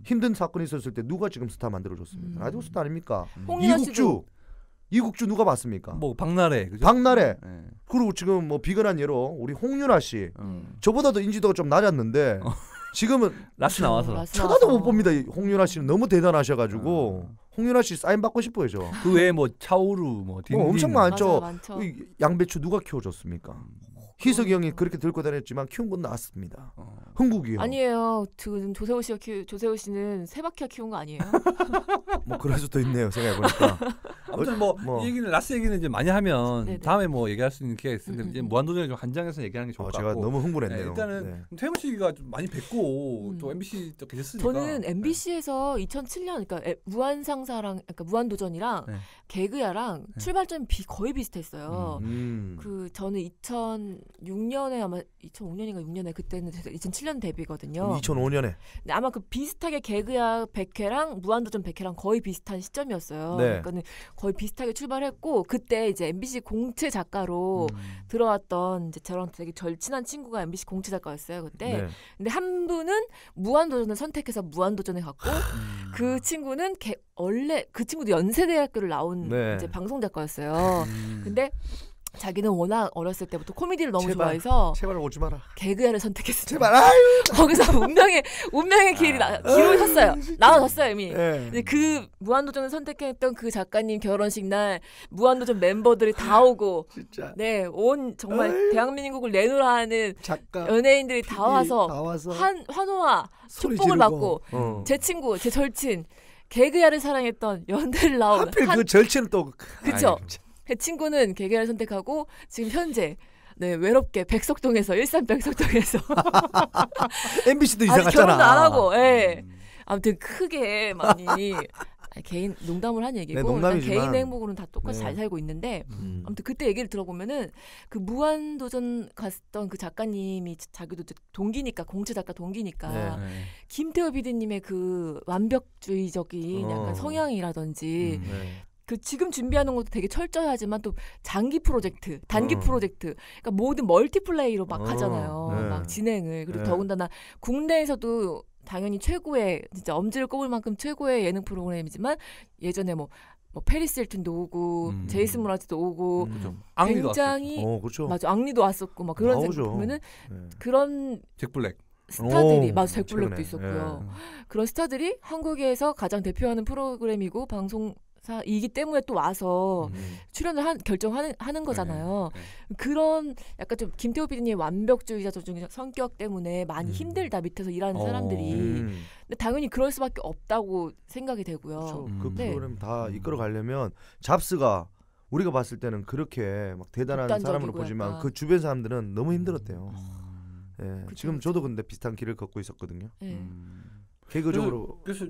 S4: 힘든 사건이 있었을 때 누가 지금 스타 만들어줬습니까? 라디오 스타 아닙니까? 이국주 누가 봤습니까?
S2: 뭐 박나래, 그죠?
S4: 박나래. 그리고 지금 뭐 비근한 예로 우리 홍윤아 씨. 저보다도 인지도가 좀 낮았는데 지금은
S2: 라스 나와서
S4: 쳐다도 못 봅니다. 홍윤아 씨는 너무 대단하셔가지고 홍윤아 씨 사인 받고 싶어요, 저.
S2: 그 외에 뭐 차오루, 뭐 딘딘
S4: 엄청 많죠.
S3: 많죠.
S4: 양배추 누가 키워줬습니까? 희석이 형이 그렇게 들고 다녔지만 키운 건 나왔습니다. 흥국이요.
S3: 아니에요. 지금 조세호 씨는 세 바퀴 키운 거 아니에요?
S4: 뭐 그럴 수도 있네요. 생각해보니까.
S2: 아무튼 뭐 이 얘기는 라스 얘기는 이제 많이 하면
S3: 네네.
S2: 다음에 뭐 얘기할 수 있는 기회가 있을 텐데 이제 무한도전을 좀 한정해서 얘기하는 게 좋을 것
S4: 제가
S2: 같고.
S4: 너무 흥분했네요.
S2: 일단은 태영 씨가 좀 많이 뵙고 또 MBC 또 계셨으니까.
S3: 저는 MBC에서 2007년 그러니까 무한상사랑 그러니까 무한도전이랑 개그야랑 출발점이 거의 비슷했어요. 그 저는 2006년에 아마 2005년인가 6년에 그때는 2007년 데뷔거든요.
S4: 2005년에.
S3: 근데 아마 그 비슷하게 개그야 100회랑 무한도전 100회랑 거의 비슷한 시점이었어요. 그러니까는 거의 비슷하게 출발했고 그때 이제 MBC 공채 작가로 들어왔던 이제 저랑 되게 절친한 친구가 MBC 공채 작가였어요 그때. 근데 한 분은 무한도전을 선택해서 무한도전에 갔고 그 친구는 원래 그 친구도 연세대학교를 나온 이제 방송 작가였어요. 근데 자기는 워낙 어렸을 때부터 코미디를 너무 좋아해서
S4: 제발 오지 마라.
S3: 개그야를 선택했어요.
S4: 제발 아유.
S3: 거기서 운명의 길이 길을 섰어요. 나눠졌어요 이미. 근데 그 무한도전을 선택했던 그 작가님 결혼식 날 무한도전 멤버들이 다 오고
S4: 진짜.
S3: 온 정말 대한민국을 내놓으라 하는 작가, 연예인들이 다 와서 환호와 축복을 받고 제 친구, 제 절친 개그야를 사랑했던 연대를 나온
S4: 하필 그 절친은 또
S3: 그쵸. 제 친구는 개그야를 선택하고 지금 현재 외롭게 백석동에서 일산 백석동에서
S4: MBC도 이사 갔잖아.
S3: 결혼도 안 하고 아무튼 크게 많이 개인 농담을 한 얘기고 개인 행복으로는 다 똑같이 잘 살고 있는데 아무튼 그때 얘기를 들어보면은 그 무한도전 갔던 그 작가님이 자기도 동기니까 공채 작가 동기니까 김태호 PD님의 그 완벽주의적인 약간 성향이라든지 그 지금 준비하는 것도 되게 철저하지만 또 장기 프로젝트, 단기 프로젝트, 그러니까 모든 멀티플레이로 막 하잖아요. 막 진행을 그리고 더군다나 국내에서도 당연히 최고의 진짜 엄지를 꼽을 만큼 최고의 예능 프로그램이지만 예전에 뭐 페리스 힐튼도 오고 제이슨 무라즈도 오고 굉장히 맞아 앙리도 왔었고 막 그런 생각 보면은 그런
S2: 잭 블랙
S3: 스타들이 잭 블랙도 있었고요. 그런 스타들이 한국에서 가장 대표하는 프로그램이고 방송사이기 때문에 또 와서 출연을 결정하는 거잖아요. 그런 약간 좀 김태호 PD님의 완벽주의자적 성격 때문에 많이 힘들다 밑에서 일하는 사람들이. 근데 당연히 그럴 수밖에 없다고 생각이 되고요.
S4: 그 프로그램 다 이끌어가려면 잡스가 우리가 봤을 때는 그렇게 막 대단한 사람으로 보지만 약간. 그 주변 사람들은 너무 힘들었대요. 지금 저도 근데 비슷한 길을 걷고 있었거든요. 개그적으로.
S2: 그래서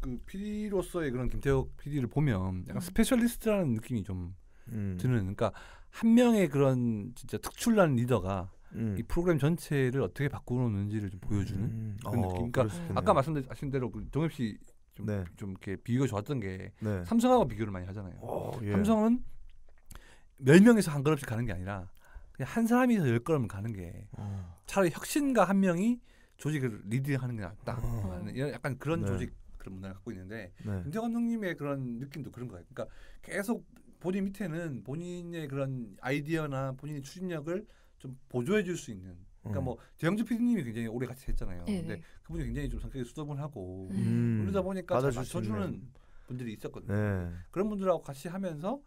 S2: 그 PD로서의 그런 김태호 PD를 보면 약간 스페셜리스트라는 느낌이 좀 드는. 그러니까 한 명의 그런 진짜 특출난 리더가 이 프로그램 전체를 어떻게 바꾸는지를 좀 보여주는 그런 느낌. 그러니까 아까 말씀하신 대로 그 정엽 씨 좀
S4: 네.
S2: 이렇게 비교가 좋았던 게
S4: 네.
S2: 삼성하고 비교를 많이 하잖아요.
S4: 예.
S2: 삼성은 10명에서 한 걸음씩 가는 게 아니라 그냥 한 사람이서 10걸음 가는 게 차라리 혁신가 한 명이 조직을 리드하는 게 낫다. 약간 그런
S4: 네.
S2: 조직 그런 문화를 갖고 있는데
S4: 네.
S2: 김태형 감독님의 그런 느낌도 그런 거예요. 그러니까 계속 본인 밑에는 본인의 그런 아이디어나 본인의 추진력을 좀 보조해 줄 수 있는. 그러니까 뭐 대형주 PD님이 굉장히 오래 같이 했잖아요.
S3: 네.
S2: 근데 그분이 굉장히 좀 성격이 수더분하고
S3: 음.
S2: 그러다 보니까 잘
S4: 받아줄 수
S2: 맞춰주는
S4: 있는.
S2: 분들이 있었거든요.
S4: 네.
S2: 그런 분들하고 같이 하면서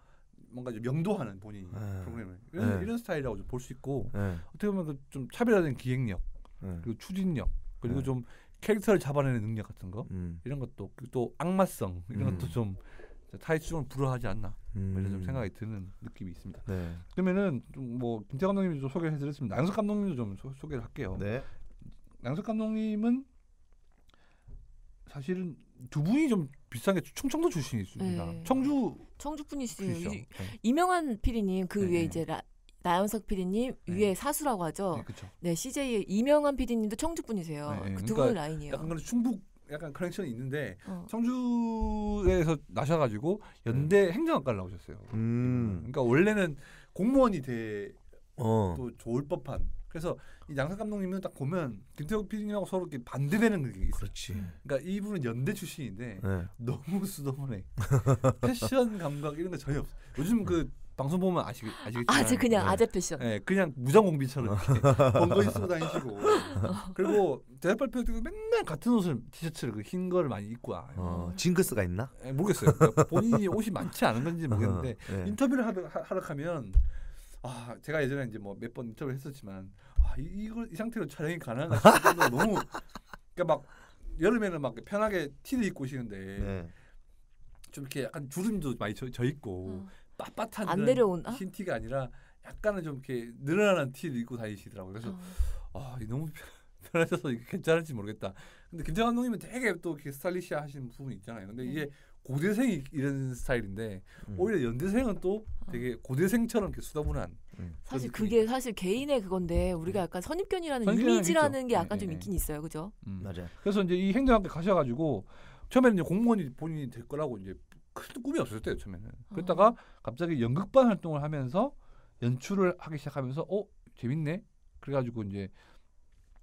S2: 뭔가 좀 명도하는 본인이 프로그램을 이런 스타일이라고 좀 볼 수 있고 어떻게 보면 그 좀 차별화된 기획력 그리고 추진력 그리고 좀 캐릭터를 잡아내는 능력 같은 거 이런 것도 또 악마성 이런 것도 좀 타이충을 불허하지 않나 이런 좀 생각이 드는 느낌이 있습니다.
S4: 네.
S2: 그러면은 좀 뭐 김태형 감독님도 좀 소개해드렸습니다. 양석 감독님도 좀 소개를 할게요.
S4: 네.
S2: 양석 감독님은 사실은 두 분이 좀 비슷한 게 충청도 출신이십니다.
S3: 네.
S2: 청주
S3: 청주분이시죠.
S2: 출신이죠.
S3: 이명환 PD님 그
S2: 네.
S3: 위에 이제 나영석 PD님
S2: 네.
S3: 위에 사수라고 하죠.
S2: 네, 그렇죠.
S3: 네, CJ 이명환 PD님도 청주분이세요.
S2: 네,
S3: 그 두
S2: 그러니까
S3: 분의 라인이에요.
S2: 약간 그런 충북 약간 커넥션이 있는데
S3: 어.
S2: 청주에서 나셔가지고 연대 행정학과를 나오셨어요. 그러니까 원래는 공무원이 또 좋을 법한. 그래서 이 양석 감독님은 딱 보면 김태형 PD님하고 서로 이렇게 반대되는 게 있어요.
S4: 그렇지.
S2: 그러니까 이분은 연대 출신인데
S4: 네.
S2: 너무 수더분해. 패션 감각 이런 거 전혀 없어. 요즘 그 방송 보면 아시겠지만
S3: 아재 그냥
S4: 네.
S3: 아재 패션.
S2: 네, 그냥 무장공비처럼 번거지 쓰고 다니시고 그리고 대학 발표 때도 맨날 같은 옷을 티셔츠를 그 흰 거를 많이 입고 와요.
S4: 징크스가 있나?
S2: 모르겠어요. 그러니까 본인이 옷이 많지 않은 건지 모르겠는데
S4: 네.
S2: 인터뷰를 하러 가면 제가 예전에 이제 뭐 몇 번 인터뷰를 했었지만 이 상태로 촬영이 가능한가 싶을 정도로 너무 그러니까 막 여름에는 막 편하게 티를 입고 오시는데
S4: 네.
S2: 좀 이렇게 약간 주름도 많이 져 있고 빳빳한
S3: 안
S2: 그런
S3: 내려온
S2: 흰 티가 아니라 약간은 좀 이렇게 늘어나는 티를 입고 다니시더라고요. 그래서 너무 편해져서 이게 괜찮을지 모르겠다. 근데 김태형 감독님은 되게 또 이렇게 스타일리시하신 부분이 있잖아요. 근데 이게 고대생이 이런 스타일인데 오히려 연대생은 또 되게 고대생처럼 이렇게 수다분한.
S3: 사실 그게 사실 개인의 그건데 우리가 약간 선입견이라는
S2: 선입견이
S3: 이미지라는
S2: 있죠.
S3: 게 약간
S2: 네,
S3: 좀
S2: 네.
S3: 있긴 있어요, 그죠?
S4: 맞아요.
S2: 그래서 이제 이 행정학교 가셔가지고 처음에는 이제 공무원이 본인이 될 거라고 이제 큰 꿈이 없었대요 처음에는. 그러다가 갑자기 연극반 활동을 하면서 연출을 하기 시작하면서 재밌네. 그래가지고 이제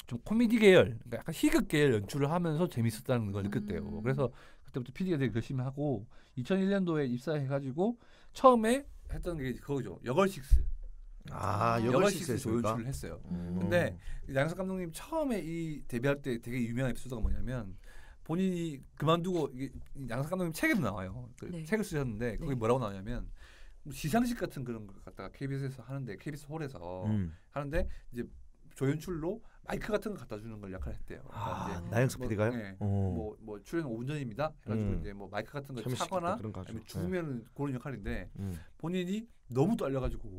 S2: 좀 코미디 계열, 그러니까 약간 희극 계열 연출을 하면서 재밌었다는 걸 느꼈대요. 그래서 그때부터 PD가 되게 열심히 하고 2001년도에 입사해가지고 처음에 했던 게 그거죠. 여걸식스. 여걸식스 조연출을 했어요. 근데 양석 감독님 처음에 이 데뷔할 때 되게 유명한 에피소드가 뭐냐면 본인이 그만두고 양석 감독님 책에도 나와요.
S3: 네.
S2: 책을 쓰셨는데 거기
S3: 네.
S2: 뭐라고 나오냐면 시상식 같은 그런 걸 갖다가 KBS에서 하는데 KBS 홀에서 하는데 이제 조연출로 마이크 같은 거 갖다 주는 걸 역할을 했대요. 그러니까 이제
S4: 나영석 PD가요?
S2: 네, 뭐 출연 5분 전입니다. 해가지고 이제 뭐 마이크 같은 거 차거나 아니면 죽으면 그런 역할인데 본인이 너무 떨려가지고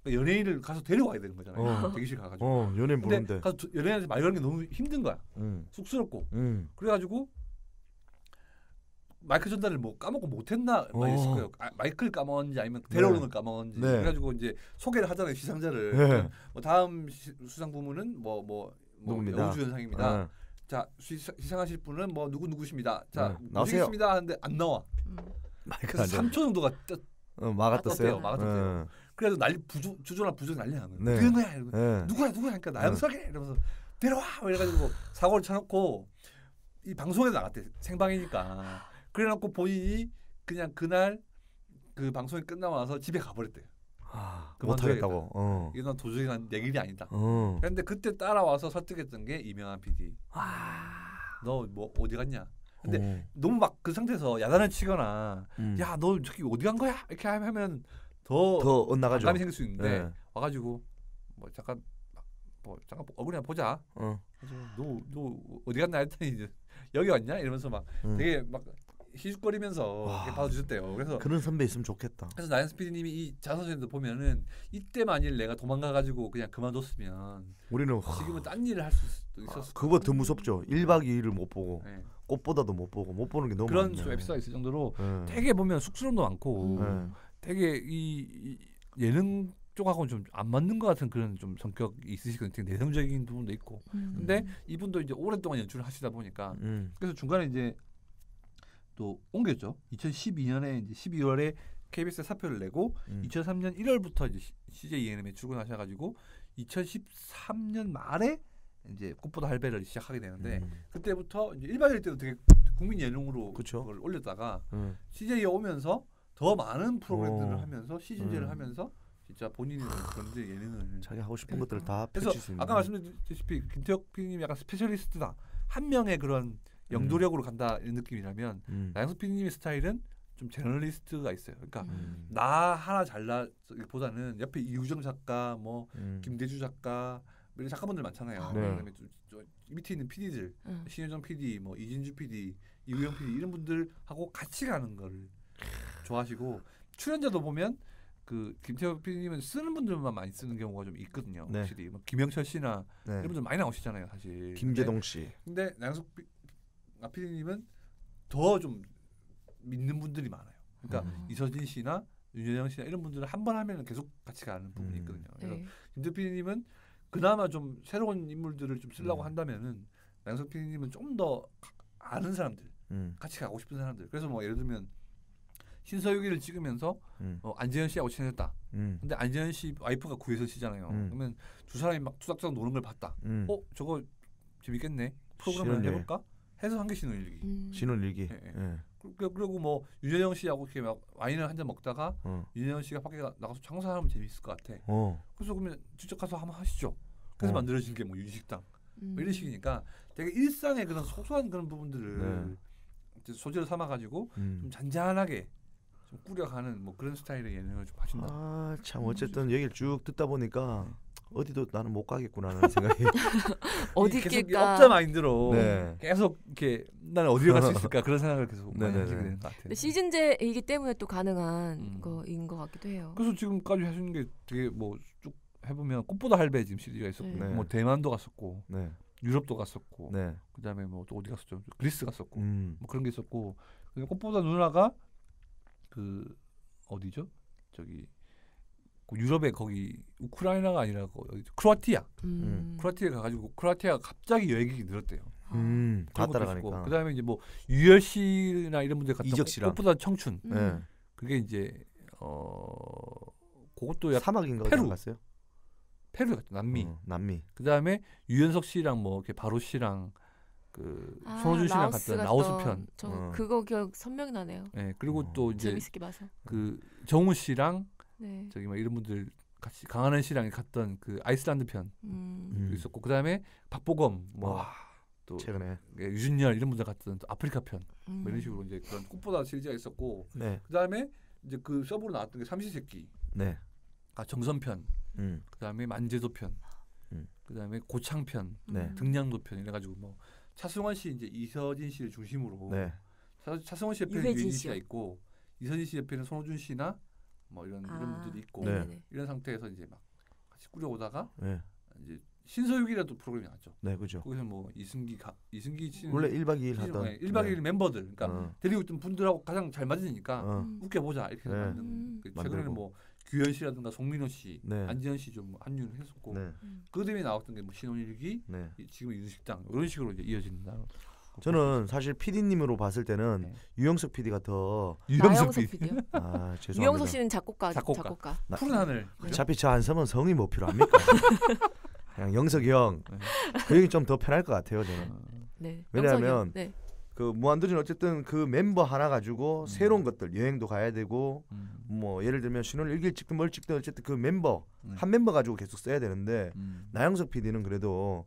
S2: 그러니까 연예인을 가서 데려와야 되는 거잖아요. 대기실 가가지고.
S4: 연예인
S2: 근데
S4: 보는데
S2: 가서 연예인한테 말 거는 게 너무 힘든 거야. 쑥스럽고. 그래가지고 마이크 전달을 뭐 까먹고 못했나 말했을 거예요. 마이크를 까먹었는지 아니면 데려오는 걸 까먹었는지.
S4: 네.
S2: 그래가지고 이제 소개를 하잖아요 시상자를.
S4: 네.
S2: 뭐 다음 수상 부문은 뭐 여우주연상입니다. 자 시상하실 분은 뭐 누구십니다. 자 모시겠습니다 하는데 안 나와. 그래서 3초 정도가
S4: 막았었어요.
S2: 막았대요. 그래도 난리 주저나 부정 난리 나는 거예요.
S4: 네.
S2: 어떻게 된 거야? 이러고. 누구야? 그러니까 나영석이 이러면서 데려와 이래가지고 사고를 쳐놓고 이 방송에 나갔대. 생방이니까. 그래놓고 본인이 그냥 그날 그 방송이 끝나고 나서 집에 가버렸대요.
S4: 못하겠다고.
S2: 이건 도저히 내 길이 아니다. 그런데 그때 따라와서 설득했던 게 이명환 PD. 너 뭐 어디 갔냐? 근데 너무 막 그 상태에서 야단을 치거나 야 너 저기 어디 간 거야? 이렇게 하면 더
S4: 엇나가죠.
S2: 감이 생길 수 있는데
S4: 네.
S2: 와가지고 잠깐 얼굴이나 보자. 너 어디 갔나 했더니 이제 여기 왔냐? 이러면서 막 되게 막 희죽거리면서 이렇게 받아주셨대요. 그래서
S4: 그런 선배 있으면 좋겠다.
S2: 그래서 나영석 PD님이 이 자서전에도 보면은 이때 만일 내가 도망가가지고 그냥 그만뒀으면
S4: 우리는
S2: 지금은 딴 일을 할 수도 있었을
S4: 그거 더 무섭죠. 1박 2일을 못 보고
S2: 네.
S4: 꽃보다도 못 보고 못 보는 게 너무
S2: 그런
S4: 많네.
S2: 에피소드가 있을 정도로 되게 보면 쑥스러움도 많고 되게 이 예능 쪽하고는 좀 안 맞는 것 같은 그런 좀 성격이 있으시거든요. 되게 내성적인 부분도 있고. 근데 이분도 이제 오랫동안 연출을 하시다 보니까 그래서 중간에 이제 또 옮겼죠. 2012년에 이제 12월에 KBS에 사표를 내고 2003년 1월부터 이제 CJ ENM에 출근하셔가지고 2013년 말에 이제 꽃보다 할배를 시작하게 되는데 그때부터 이제 1박 2일 때도 되게 국민 예능으로 그걸 올렸다가 CJ에 오면서 더 많은 프로그램들을 하면서 시즌제를 하면서 진짜 본인이 그런 예능을
S4: 자기 하고 싶은 것들을 다
S2: 그래서
S4: 펼칠 수 있는.
S2: 아까 말씀드렸다시피 김태혁 PD님이 약간 스페셜리스트다. 한 명의 그런 영도력으로 간다 이런 느낌이라면 나영석 PD님의 스타일은 좀 제너리스트가 있어요. 그러니까 나 하나 잘나보다는 옆에 이우정 작가, 뭐 김대주 작가 이런 작가분들 많잖아요.
S4: 네.
S2: 그다음에 좀 밑에 있는 PD들, 신효정 PD, 뭐 이진주 PD, 이우영 PD 이런 분들하고 같이 가는 걸 좋아하시고 출연자도 보면 그 김태호 PD님은 쓰는 분들만 많이 쓰는 경우가 좀 있거든요.
S4: 네.
S2: 확실히 뭐 김영철 씨나
S4: 네.
S2: 이런 분들 많이 나오시잖아요, 사실.
S4: 김재동 씨.
S2: 근데 나영석 PD님은 더 좀 믿는 분들이 많아요. 그러니까 이서진 씨나 윤여정 씨나 이런 분들은 한 번 하면 계속 같이 가는 부분이 있거든요. 그래서 김태호 PD님은 그나마 좀 새로운 인물들을 좀 쓰려고 한다면은 나영석 PD님은 좀 더 아는 사람들, 같이 가고 싶은 사람들. 그래서 뭐 예를 들면 신서유기를 찍으면서 안재현 씨하고 친해졌다. 근데 안재현 씨 와이프가 구혜선 씨잖아요. 그러면 두 사람이 막 투닥투닥 노는 걸 봤다. 저거 재밌겠네. 프로그램을 해볼까? 해서 한 게 신혼일기.
S4: 신혼일기.
S2: 예. 예. 그리고 뭐 윤여정 씨하고 이렇게 막 와인을 한 잔 먹다가 윤여정 씨가 밖에 나가서 장사하면 재밌을 것 같아. 그래서 그러면 직접 가서 한번 하시죠. 그래서 만들어진 게 뭐 윤식당 뭐 이런 식이니까 되게 일상의 그런 소소한 그런 부분들을 소재로 삼아가지고 좀 잔잔하게 좀 꾸려가는 뭐 그런 스타일의 예능을 좀 하신다.
S4: 아, 참 어쨌든 얘기를 쭉 듣다 보니까 어디도 나는 못 가겠구나라는 생각이.
S3: 어디
S2: 계속
S3: 낄까?
S2: 업자 마인드로
S4: 네.
S2: 계속 이렇게 나는 어디로 갈 수 있을까 그런 생각을 계속 많이
S4: 네네네.
S2: 하시게 되는 것 같아요.
S3: 근데 시즌제이기 때문에 또 가능한 거인 것 같기도 해요.
S2: 그래서 지금까지 하시는 게 되게 뭐 쭉 해보면 꽃보다 할배 지금 시리즈가 있었고,
S3: 네.
S2: 뭐 대만도 갔었고,
S4: 네.
S2: 유럽도 갔었고,
S4: 네.
S2: 그다음에 뭐 또 어디 갔었죠? 그리스 갔었고,
S4: 음.
S2: 뭐 그런 게 있었고, 그리고 꽃보다 누나가 그 어디죠? 저기 그 유럽에 거기 우크라이나가 아니라 크로아티아, 크로아티아에 가가지고 크로아티아가 갑자기 여행객이 늘었대요.
S4: 다 따라가니까.
S2: 그다음에 이제 뭐 유열 씨나 이런 분들 갔다
S4: 이적 씨랑.
S2: 꽃보다 청춘.
S4: 네.
S2: 그게 이제 그것도 약간
S4: 사막인가
S2: 페루.
S4: 갔어요?
S2: 페루 같죠. 남미.
S4: 남미.
S2: 그다음에 유연석 씨랑 뭐 이렇게 바로 씨랑 그 손호준 씨랑 갔던 라오스 편.
S3: 저 그거 기억 선명히 나네요.
S2: 네, 그리고 또 이제
S3: 재밌게 봐서.
S2: 그 정우 씨랑
S3: 네.
S2: 저기 막 이런 분들 같이 강하늘 씨랑 갔던 그 아이슬란드 편 있었고, 그다음에 박보검 뭐 또
S4: 최근에
S2: 유준열 이런 분들 갔던 또 아프리카 편 뭐 이런 식으로 이제 그런 꽃보다 시리즈가 있었고,
S4: 네.
S2: 그다음에 이제 그 서브로 나왔던 게 삼시세끼,
S4: 네.
S2: 정선 편, 그다음에 만제도 편, 그다음에 고창 편,
S4: 네.
S2: 등량도 편 이래가지고 뭐 차승원 씨 이제 이서진 씨를 중심으로
S4: 네.
S2: 차승원 씨 옆에는 유해진 씨가 있고 이서진 씨 옆에는 손호준 씨나 뭐 이런 분들이 있고
S4: 네.
S2: 이런 상태에서 이제 막 같이 꾸려오다가
S4: 네.
S2: 이제 신서유기라도 프로그램이 나왔죠.
S4: 네, 그죠.
S2: 거기서 뭐 이승기 씨는
S4: 원래 1박 2일 하던
S2: 1박 2일 멤버들, 그러니까 데리고 있던 분들하고 가장 잘 맞으니까 웃겨보자 이렇게 만든. 최근에는 뭐 규현 씨라든가 송민호 씨, 안지현 씨 좀 합류를 했었고, 그 다음에 나왔던 게 뭐 신혼일기, 지금 윤식당 이런 식으로 이제 이어진다.
S4: 저는 사실 PD님으로 봤을 때는 유영석 PD가 더
S3: 유영석 PD요?
S4: 아, 죄송합니다.
S3: 유영석 씨는 작곡가.
S2: 푸른 하늘.
S4: 어차피 저 안 서면 성이 뭐 필요합니까? 그냥 영석이 형. 그 얘기 좀 더 편할 것 같아요, 저는.
S3: 네.
S4: 왜냐하면 그 무한도전 어쨌든 그 멤버 하나 가지고 새로운 것들 여행도 가야 되고 뭐 예를 들면 신혼일기를 찍든 뭘 찍든 어쨌든 그 멤버 한 멤버 가지고 계속 써야 되는데 나영석 PD는 그래도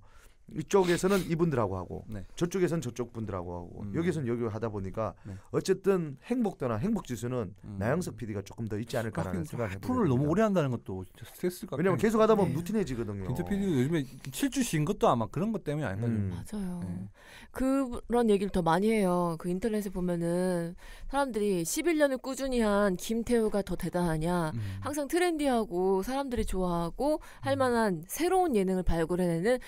S4: 이쪽에서는 이분들하고 하고 저쪽에서는 저쪽 분들하고 하고 여기서는 여기 하다 보니까 어쨌든 행복도나 행복지수는 나영석 PD가 조금 더 있지 않을까라는 생각을 해봅니다.
S2: 프로를 너무 오래 한다는 것도 스트레스일 것 같아요.
S4: 왜냐면 계속 하다 보면 루틴해지거든요.
S2: 김태 PD도 요즘에 7주 쉰 것도 아마 그런 것 때문이 아닌가.
S3: 맞아요. 그런 얘기를 더 많이 해요. 그 인터넷에 보면은 사람들이 11년을 꾸준히 한 김태우가 더 대단하냐, 항상 트렌디하고 사람들이 좋아하고 할 만한 새로운 예능을 발굴해내는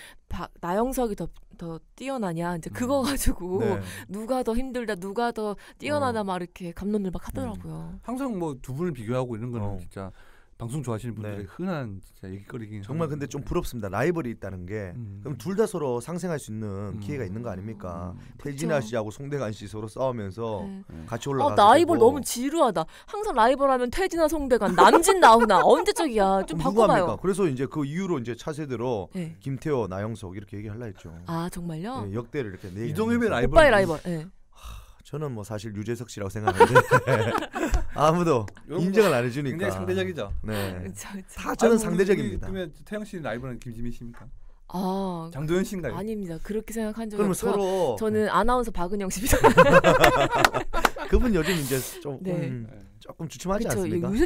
S3: 나영석이 더 뛰어나냐, 이제 그거 가지고 누가 더 힘들다, 누가 더 뛰어나다 막 이렇게 감론을 막 하더라고요.
S2: 항상 뭐 두 분을 비교하고 이런 거는 진짜 방송 좋아하시는 분들의 흔한 진짜 얘기거리긴
S4: 정말 근데 좀 부럽습니다. 라이벌이 있다는 게 그럼 둘 다 서로 상생할 수 있는 기회가 있는 거 아닙니까? 태진아 씨하고 송대관 씨 서로 싸우면서 같이 올라가서
S3: 라이벌 너무 지루하다. 항상 라이벌하면 태진아 송대관 남진 나훈아 언제적이야. 좀 바꿔봐요.
S4: 그래서 이제 그 이후로 이제 차세대로 김태호 나영석 이렇게 얘기하려 했죠.
S3: 아 정말요?
S4: 네, 역대를 이렇게 네.
S2: 이동엽의 라이벌.
S3: 오빠의 라이벌. 네.
S4: 저는 뭐 사실 유재석 씨라고 생각하는데 아무도 인정을 안 해주니까
S2: 굉장히 상대적이죠.
S4: 네,
S3: 그쵸.
S4: 다 저는 상대적입니다.
S2: 그러면 태영 씨 라이벌은 김지민 씨입니까?
S3: 아
S2: 장도연 씨인가요?
S3: 아닙니다. 그렇게 생각한 적이
S4: 그럼
S3: 없고요.
S4: 서로
S3: 저는 아나운서 박은영 씨입니다.
S4: 그분 요즘 이제 조금 주춤하지
S3: 그쵸.
S4: 않습니까?
S3: 요새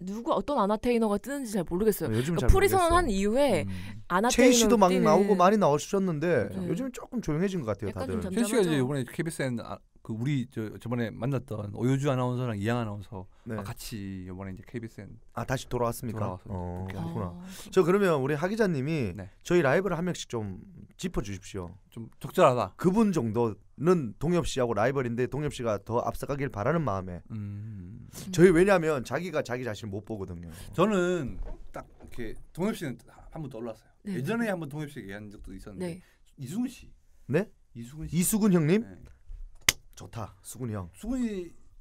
S3: 누가 어떤 아나테이너가 뜨는지 잘 모르겠어요.
S4: 요즘
S3: 그러니까
S4: 잘
S3: 프리
S4: 모르겠어.
S3: 선언한 이후에 아나테이너
S4: 최희 씨도 막
S3: 뛰는
S4: 나오고 많이 나오셨는데
S3: 네.
S4: 요즘 조금 조용해진 것 같아요.
S3: 약간
S4: 다들.
S3: 좀
S2: 최희 씨가 이제
S3: 잠잠하죠.
S2: 이번에 KBSN 그 우리 저번에 만났던 오효주 아나운서랑 이양 아나운서
S4: 네.
S2: 같이 이번에 이제 KBSN
S4: 다시 돌아왔습니까?
S2: 돌아와서
S4: 그렇구나. 저 그러면 우리 하 기자님이
S2: 네.
S4: 저희 라이벌 한 명씩 좀 짚어주십시오.
S2: 좀 적절하다.
S4: 그분 정도는 동엽 씨하고 라이벌인데 동엽 씨가 더 앞서가길 바라는 마음에. 저희 왜냐하면 자기가 자기 자신을 못 보거든요.
S2: 저는 딱 이렇게 동엽 씨는 한 번 떠올랐어요.
S3: 네.
S2: 예전에 한번 동엽 씨 얘기한 적도 있었는데
S3: 네.
S2: 이수근 씨.
S4: 네?
S2: 이수근 씨.
S4: 이수근 형님?
S2: 네.
S4: 좋다. 수근이 형.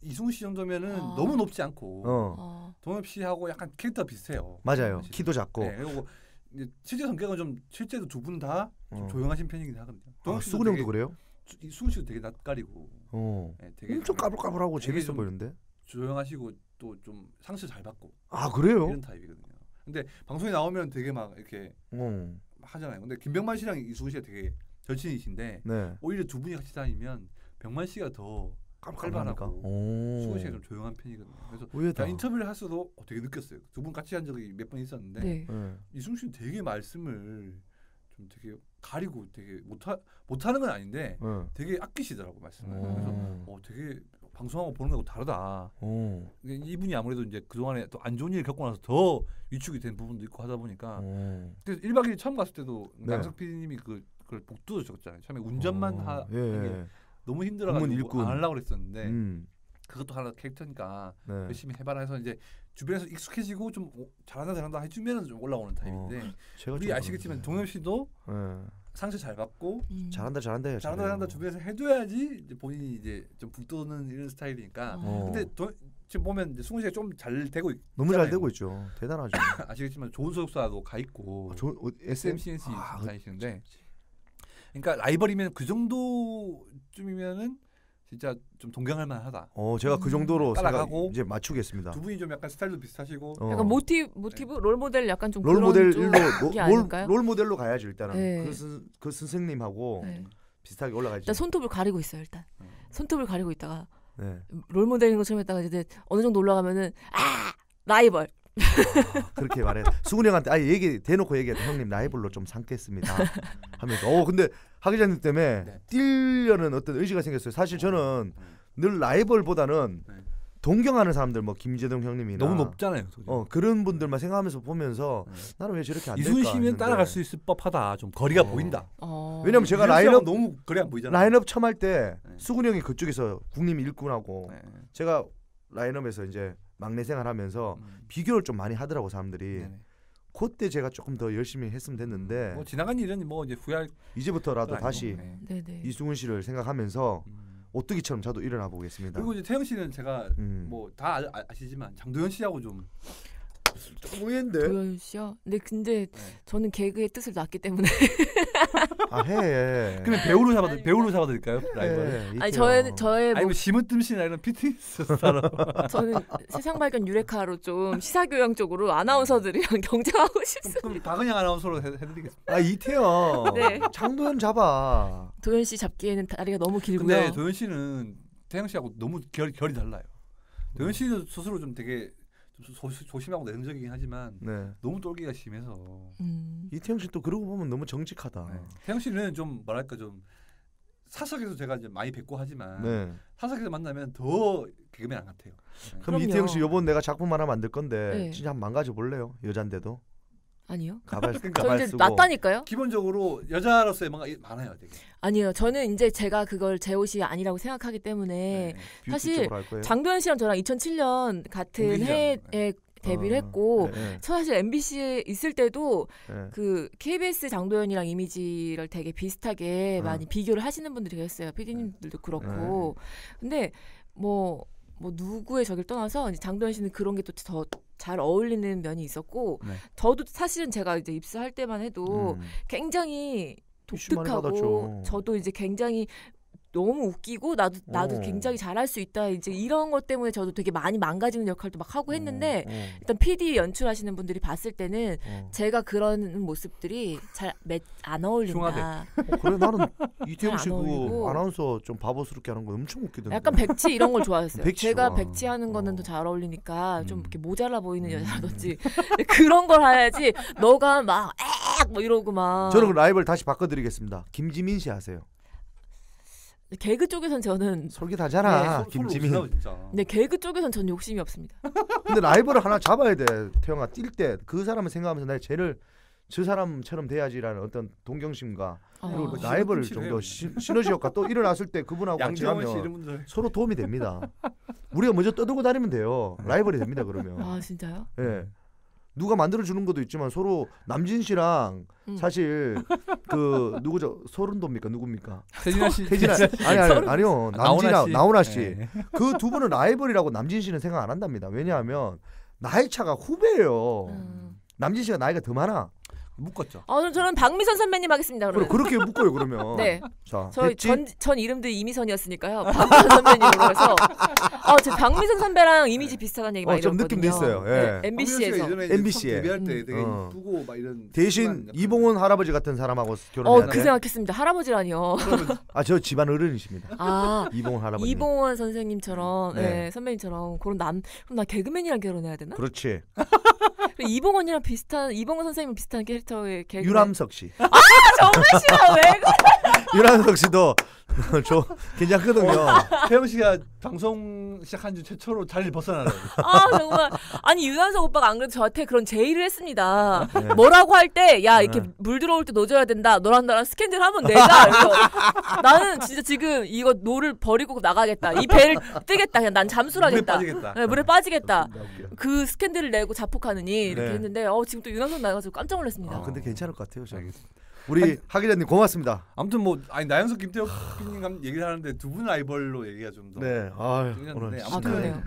S2: 이수근 씨 정도면은 너무 높지 않고 동엽 씨하고 약간 캐릭터 비슷해요.
S4: 맞아요.
S2: 사실.
S4: 키도 작고.
S2: 네, 그리고 이제 실제 성격은 좀 실제도 두 분 다 좀 조용하신 편이긴 하거든요.
S4: 수근 형도 그래요?
S2: 이수근 씨도 되게 낯가리고. 네, 되게
S4: 엄청 까불까불하고
S2: 되게
S4: 재밌어
S2: 좀
S4: 보이는데.
S2: 조용하시고 또 좀 상처 잘 받고.
S4: 아 그래요?
S2: 이런 타입이거든요. 근데 방송에 나오면 되게 막 이렇게 하잖아요. 근데 김병만 씨랑 이수근 씨가 되게 절친이신데
S4: 네.
S2: 오히려 두 분이 같이 다니면 병만 씨가 더 깔깔하고 수근 씨가 좀 조용한 편이거든요. 그래서
S4: 의외다.
S2: 인터뷰를 할 수도 되게 느꼈어요. 두 분 같이 한 적이 몇 번 있었는데
S3: 네.
S2: 이수근 씨는 되게 말씀을 좀 되게 가리고 되게 못하는 건 아닌데 되게 아끼시더라고 말씀을. 그래서 되게 방송하고 보는 거하고 다르다. 이분이 아무래도 이제 그 동안에 또 안 좋은 일 겪고 나서 더 위축이 된 부분도 있고 하다 보니까. 그래서 1박 2일 처음 갔을 때도 남석 PD님이 그걸 복두도 적었잖아요. 처음에 운전만 하는 게 너무 힘들어가지고 안 하려고 그랬었는데 그것도 하나 캐릭터니까 열심히 해봐라 해서 이제 주변에서 익숙해지고 좀 잘한다 해주면 좀 올라오는 타입인데 우리 아시겠지만 동엽 씨도 상처 잘 받고 잘한다 주변에서 해줘야지 이제 본인이 이제 좀 북돋는 이런 스타일이니까. 근데 지금 보면 이제 승훈 씨가 좀 잘 되고
S4: 너무 잘 되고 있죠. 대단하죠.
S2: 아시겠지만 좋은 소속사도 가 있고 SMCNC 다니시는데, 그러니까 라이벌이면 그 정도쯤이면은 진짜 좀 동경할 만하다.
S4: 제가 그 정도로
S2: 따라가고
S4: 이제 맞추겠습니다.
S2: 두 분이 좀 약간 스타일도 비슷하시고
S3: 약간 모티브 롤 모델 약간 좀
S4: 롤 모델로
S3: 아닐까요?
S4: 롤 모델로 가야죠 일단은.
S3: 네.
S4: 그 선생님하고 비슷하게 올라가야지.
S3: 일단 손톱을 가리고 있어요. 일단 손톱을 가리고 있다가 롤 모델인 것처럼 했다가 이제 어느 정도 올라가면은 라이벌.
S4: 그렇게 말해. 수근 형한테 대놓고 얘기했다. 형님 라이벌로 좀 삼겠습니다 하면서 근데 하 기자님 때문에 뛰려는 어떤 의지가 생겼어요. 사실 저는 늘 라이벌보다는 동경하는 사람들 뭐 김재동 형님이나
S2: 너무 높잖아요.
S4: 그런 분들만 생각하면서 보면서 나는 왜 저렇게 안 될까.
S2: 이순 씨면 따라갈 수 있을 법하다. 좀 거리가 보인다.
S4: 왜냐면 제가 라인업
S2: 너무 거리가 보이잖아요.
S4: 라인업 처음 할 때 수근 형이 그쪽에서 국립 일군하고 제가 라인업에서 이제 막내 생활하면서 비교를 좀 많이 하더라고 사람들이. 그때 제가 조금 더 열심히 했으면 됐는데
S2: 뭐 지나간 일은 뭐 이제 후회할
S4: 이제부터라도 다시 이승훈 씨를 생각하면서 오뚜기처럼 저도 일어나 보겠습니다.
S2: 그리고 이제 태영 씨는 제가 뭐 다 아시지만 장도연 씨하고 좀
S4: 의외인데.
S3: 도연 씨요? 근데 저는 개그의 뜻을 낳기 때문에
S4: 해.
S2: 그럼 배우로 잡아드릴까요? 라이벌.
S3: 아니 저의
S2: 뭐 심으뜸씨나 이런 피트니스 스타로.
S3: 저는 세상 발견 유레카로 좀 시사교양 쪽으로 아나운서들이랑 경쟁하고 싶습니다.
S2: 그럼 박은영 아나운서로 해드리겠습니다.
S4: 이태영. 장도연 잡아.
S3: 도연 씨 잡기에는 다리가 너무 길고요.
S2: 근데 도연 씨는 태영 씨하고 너무 결이 달라요. 도연 씨는 스스로 좀 되게 조심하고 내성적이긴 하지만 너무 똘끼가 심해서.
S4: 이태영 씨 또 그러고 보면 너무 정직하다.
S2: 태영 씨는 좀 뭐랄까 좀 사석에서 제가 이제 많이 뵙고 하지만 사석에서 만나면 더 개그맨 안 같아요.
S4: 그럼 이태영 씨 이번 내가 작품 하나 만들 건데 진짜 한번 망가져 볼래요? 여잔데도?
S3: 아니요.
S4: 가발
S3: 저 이제
S4: 쓰고.
S3: 낫다니까요.
S2: 기본적으로 여자로서의 뭔가 많아요, 되게.
S3: 아니요, 저는 이제 제가 그걸 제 옷이 아니라고 생각하기 때문에 사실 장도연 씨랑 저랑 2007년 같은 해에 데뷔를 했고 사실 MBC에 있을 때도 그 KBS 장도연이랑 이미지를 되게 비슷하게 많이 비교를 하시는 분들이 계셨어요. PD님들도 그렇고. 근데 뭐 누구의 저기를 떠나서 이제 장도연 씨는 그런 게 또 더 잘 어울리는 면이 있었고 저도 사실은 제가 이제 입사할 때만 해도 굉장히 독특하고 저도 이제 굉장히 너무 웃기고 나도 굉장히 잘할 수 있다 이제 이런 것 때문에 저도 되게 많이 망가지는 역할도 막 하고 했는데 일단 PD 연출하시는 분들이 봤을 때는 제가 그런 모습들이 잘 안 어울린다.
S4: 그래 나는 이태영 씨 그 아나운서 좀 바보스럽게 하는 거 엄청 웃기던데.
S3: 약간 백치 이런 걸 좋아했어요. 제가
S4: 좋아.
S3: 백치 하는 거는 더 잘 어울리니까 좀 이렇게 모자라 보이는 여자라든지 그런 걸 해야지 너가 막 뭐 이러고 막.
S4: 저는 그 라이벌 다시 바꿔드리겠습니다. 김지민 씨 하세요.
S3: 개그 쪽에선 저는
S4: 솔깃하잖아. 김지민.
S3: 네 개그 쪽에선 전 욕심이 없습니다.
S4: 근데 라이벌을 하나 잡아야 돼. 태영아 뛸 때 그 사람을 생각하면서 나 쟤를 저 사람처럼 돼야지라는 어떤 동경심과 그리고 라이벌을 좀 더 시너지 효과 또 일어났을 때 그분하고 같이 하면 서로 도움이 됩니다. 우리가 먼저 떠들고 다니면 돼요. 라이벌이 됩니다 그러면.
S3: 아 진짜요?
S4: 네. 누가 만들어주는 것도 있지만 서로 남진 씨랑 사실 그 누구죠? 서른도입니까? 누굽니까?
S2: 태진아 씨.
S4: 아니요. 나훈아 씨. 그 두 분은 라이벌이라고 남진 씨는 생각 안 한답니다. 왜냐하면 나이 차가 후배예요. 남진 씨가 나이가 더 많아.
S2: 묶었죠.
S3: 저는 박미선 선배님 하겠습니다. 그러면.
S4: 그렇게 묶어요 그러면.
S3: 네.
S4: 자,
S3: 저희 전 이름도 이미선이었으니까요. 박미선 선배님으로 해서. 제 박미선 선배랑 이미지 비슷하다는 얘기 많이 들었거든요.
S4: 좀 느낌도 있어요. 예.
S3: 네, MBC에서.
S4: MBC에
S2: 데뷔할 때 되게 이쁘고 막 이런.
S4: 대신 이봉원 할아버지 같은 사람하고 결혼했는데.
S3: 그 생각했습니다. 할아버지라니요.
S4: 저 집안 어른이십니다. 이봉원 할아버지.
S3: 이봉원 선생님처럼, 선배님처럼 그럼 나 개그맨이랑 결혼해야 되나?
S4: 그렇지.
S3: 이봉원이랑 비슷한 이봉원 선생님 비슷한 캐릭터의 개그맨.
S4: 유람석 씨.
S3: 정말 싫어 왜 그래?
S4: 유람석 씨도 괜찮거든요.
S2: 태영 씨가 방송 시작한 지 최초로 자리를 벗어나요.
S3: 정말 아니 유난석 오빠가 안 그래도 저한테 그런 제의를 했습니다. 뭐라고 할 때 야 이렇게 물 들어올 때 넣어줘야 된다. 너랑 나랑 스캔들 하면 내자. 그래서 나는 진짜 지금 이거 노를 버리고 나가겠다. 이 배를 뜨겠다. 그냥 난 잠수를 하겠다. 물에 빠지겠다. 그 스캔들을 내고 자폭하느니 이렇게 했는데 지금 또 유난석 나가지고 깜짝 놀랐습니다.
S4: 근데 괜찮을 것 같아요. 우리 하 기자님 고맙습니다.
S2: 아무튼 나영석 김태형 PD님 얘기를 하는데 두 분 라이벌로 얘기가 좀 더.
S4: 네.
S2: 오늘
S3: 그러네요.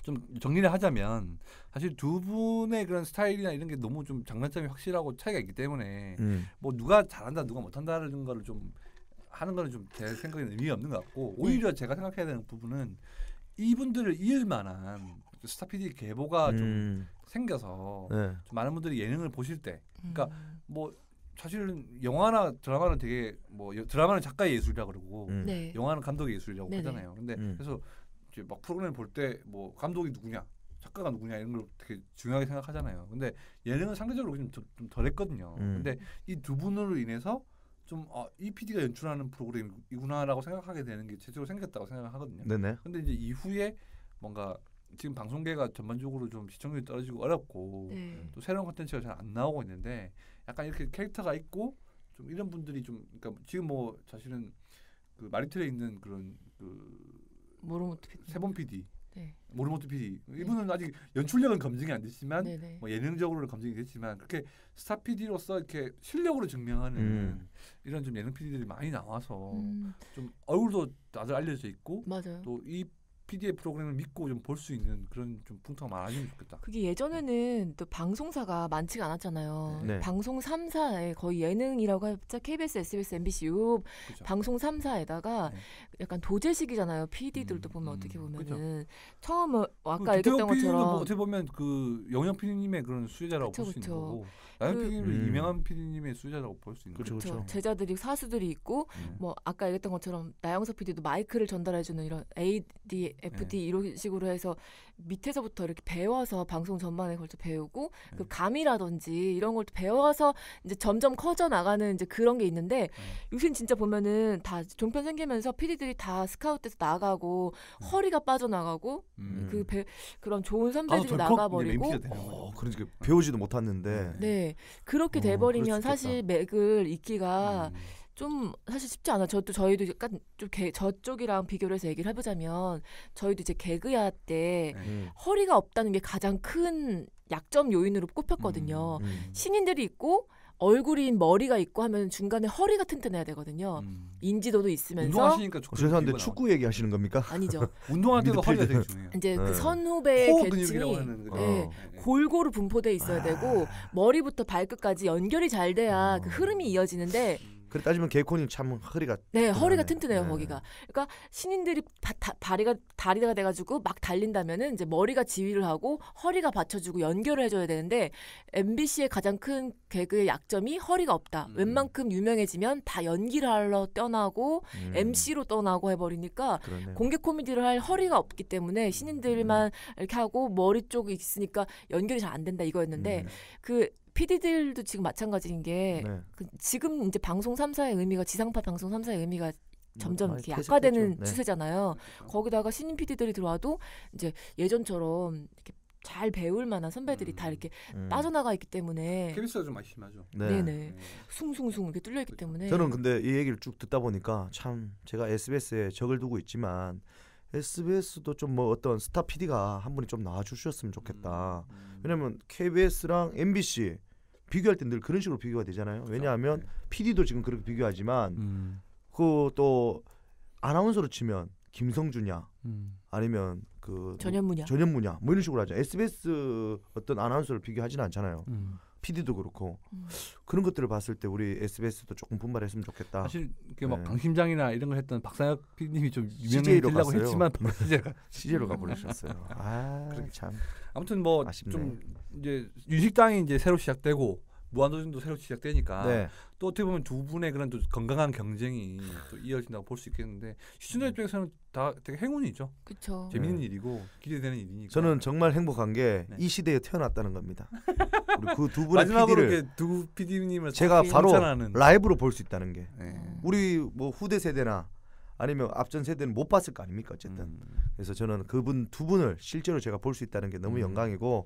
S2: 좀 정리를 하자면 사실 두 분의 그런 스타일이나 이런 게 너무 좀 장단점이 확실하고 차이가 있기 때문에 뭐 누가 잘한다 누가 못한다는 거를 좀 하는 거는 좀 제 생각에는 의미가 없는 것 같고 오히려 제가 생각해야 되는 부분은 이분들을 이을 만한 스타 PD 계보가 좀 생겨서 좀 많은 분들이 예능을 보실 때 그러니까 뭐 사실은 영화나 드라마는 되게 드라마는 작가의 예술이라 그러고 영화는 감독의 예술이라고 하잖아요. 근데 그래서 이제 막 프로그램 볼 때 뭐 감독이 누구냐, 작가가 누구냐 이런 걸 되게 중요하게 생각하잖아요. 근데 예능은 상대적으로 좀 덜했거든요. 근데 이 두 분으로 인해서 좀 이 PD가 연출하는 프로그램이구나라고 생각하게 되는 게 제대로 생겼다고 생각하거든요.
S4: 네네.
S2: 근데 이제 이후에 뭔가 지금 방송계가 전반적으로 좀 시청률이 떨어지고 어렵고 또 새로운 콘텐츠가 잘 안 나오고 있는데 약간 이렇게 캐릭터가 있고 좀 이런 분들이 좀 그러니까 지금 뭐 사실은 그 마리텔에 있는 그런 그
S3: 모르모토 PD.
S2: 세본 PD, 모르모토 PD 이분은 아직 연출력은 검증이 안 됐지만 뭐 예능적으로는 검증이 됐지만 그렇게 스타 PD로서 이렇게 실력으로 증명하는 이런 좀 예능 PD들이 많이 나와서 좀 얼굴도 다들 알려져 있고 또 이 PD의 프로그램을 믿고 좀 볼 수 있는 그런 좀 풍토가 많아지면 좋겠다.
S3: 그게 예전에는 또 방송사가 많지가 않았잖아요. 방송 3사에 거의 예능이라고 해봤자 KBS, SBS, MBC 요 방송 3사에다가 약간 도제식이잖아요. PD들도 보면 어떻게 보면은 처음 아까 얘기했던 것처럼
S2: 어떻게 보면 그 영영 PD님의 그런 수혜자라고 볼 수 있는 거고 나영 PD님은 유명한 PD님의 수혜자라고 볼 수 있는 거죠.
S3: 그렇죠. 제자들이 사수들이 있고 뭐 아까 얘기했던 것처럼 나영석 PD도 마이크를 전달해주는 이런 AD, FD 이런 식으로 해서 밑에서부터 이렇게 배워서 방송 전반에 걸쳐 배우고 그 감이라든지 이런 걸 배워서 이제 점점 커져 나가는 이제 그런 게 있는데 요즘 진짜 보면은 다 종편 생기면서 PD들이 다 스카우트돼서 나가고 허리가 빠져나가고 그런 좋은 선배들이 나가버리고
S4: 그러니까 배우지도 못했는데
S3: 그렇게 돼버리면 사실 맥을 잇기가 좀 사실 쉽지 않아. 저희도 약간 좀 저쪽이랑 비교를 해서 얘기를 해보자면 저희도 이제 개그야 때 허리가 없다는 게 가장 큰 약점 요인으로 꼽혔거든요. 신인들이 있고 얼굴인 머리가 있고 하면 중간에 허리가 튼튼해야 되거든요. 인지도도 있으면서.
S2: 운동하시니까
S4: 죄송한데 축구 얘기하시는 겁니까?
S3: 아니죠.
S2: 운동할 때도 허리가 되게 중요해요.
S3: 이제 그 선후배의 계층이 골고루 분포돼 있어야 되고 머리부터 발끝까지 연결이 잘 돼야 그 흐름이 이어지는데.
S4: 그래 따지면 개콘이 참 허리가
S3: 허리가 튼튼해요. 거기가. 그러니까 신인들이 다리가 돼가지고 막 달린다면은 이제 머리가 지휘를 하고 허리가 받쳐주고 연결을 해줘야 되는데 MBC의 가장 큰 개그의 약점이 허리가 없다. 웬만큼 유명해지면 다 연기를 하러 떠나고 MC로 떠나고 해버리니까 그러네요. 공개 코미디를 할 허리가 없기 때문에 신인들만 이렇게 하고 머리 쪽이 있으니까 연결이 잘 안 된다 이거였는데 그 PD들도 지금 마찬가지인 게 지금 이제 방송 3사의 의미가 지상파 방송 3사의 의미가 점점 이렇게 약화되는 추세잖아요. 거기다가 신인 PD들이 들어와도 이제 예전처럼 이렇게 잘 배울 만한 선배들이 다 이렇게 빠져나가 있기 때문에
S2: KBS가 좀 많이 심하죠.
S3: 네네. 숭숭숭 이렇게 뚫려 있기 때문에
S4: 저는 근데 이 얘기를 쭉 듣다 보니까 참 제가 SBS에 적을 두고 있지만 SBS도 좀 뭐 어떤 스타 PD가 한 분이 좀 나와주셨으면 좋겠다. 왜냐면 KBS랑 MBC 비교할 때 늘 그런 식으로 비교가 되잖아요. 왜냐하면 PD도 지금 그렇게 비교하지만 그 또 아나운서로 치면 김성주냐 아니면 그 전현무냐 뭐 이런 식으로 하죠. SBS 어떤 아나운서를 비교하지는 않잖아요. PD도 그렇고 그런 것들을 봤을 때 우리 SBS도 조금 분발했으면 좋겠다.
S2: 사실 막 방심장이나 이런 걸 했던 박상혁 PD님이 좀 유명해지려고 했지만
S4: CJ로 가버리셨어요. 참.
S2: 아무튼 뭐 좀 이제 유식당이 이제 새로 시작되고 무한도전도 새로 시작되니까 또 어떻게 보면 두 분의 그런 또 건강한 경쟁이 또 이어진다고 볼 수 있겠는데 시청자 입장에서는 다 되게 행운이죠.
S3: 그렇죠.
S2: 재밌는 일이고 기대되는 일이니까.
S4: 저는 정말 행복한 게 이 시대에 태어났다는 겁니다. 우리 그 두 분의
S2: 마지막으로
S4: PD를
S2: 두 PD님을
S4: 제가 바로
S2: 칭찬하는.
S4: 라이브로 볼 수 있다는 게 우리 뭐 후대 세대나 아니면 앞전 세대는 못 봤을 거 아닙니까 어쨌든. 그래서 저는 그분 두 분을 실제로 제가 볼 수 있다는 게 너무 영광이고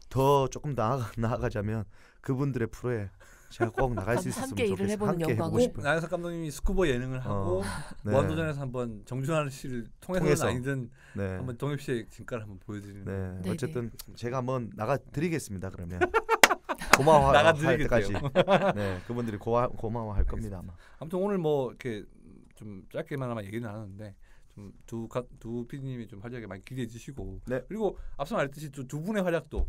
S4: 더 조금 나아가자면 그분들의 프로에 제가 꼭 나갈 수 있었으면
S3: 함께 일을 해보는
S4: 함께 해보고
S3: 영광을.
S4: 싶어요.
S2: 나영석 감독님이 스쿠버 예능을 하고 무한도전에서 한번 정준하 씨를 통해서는 아니든 한번 동엽 씨의 진가를 한번 보여드리는.
S4: 어쨌든 제가 한번 나가드리겠습니다. 그러면 고마워할 때까지. 그분들이 고마워할 겁니다 아마.
S2: 아무튼 오늘 뭐 이렇게 좀 짧게만 얘기는 나눴는데 좀 두 PD님이 좀 활약에 많이 기대해 주시고 그리고 앞서 말했듯이 두 분의 활약도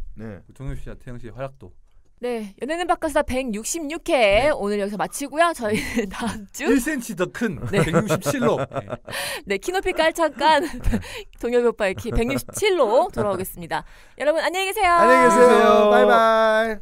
S2: 동엽 씨와 태영 씨의 활약도.
S3: 네, 연예는 바꿔서 166회 오늘 여기서 마치고요. 저희는 다음 주
S2: 1cm 더 큰 167로
S3: 키높이 깔창깐 동엽이 오빠의 키 167로 돌아오겠습니다. 여러분 안녕히 계세요.
S4: 안녕히 계세요. 바이바이.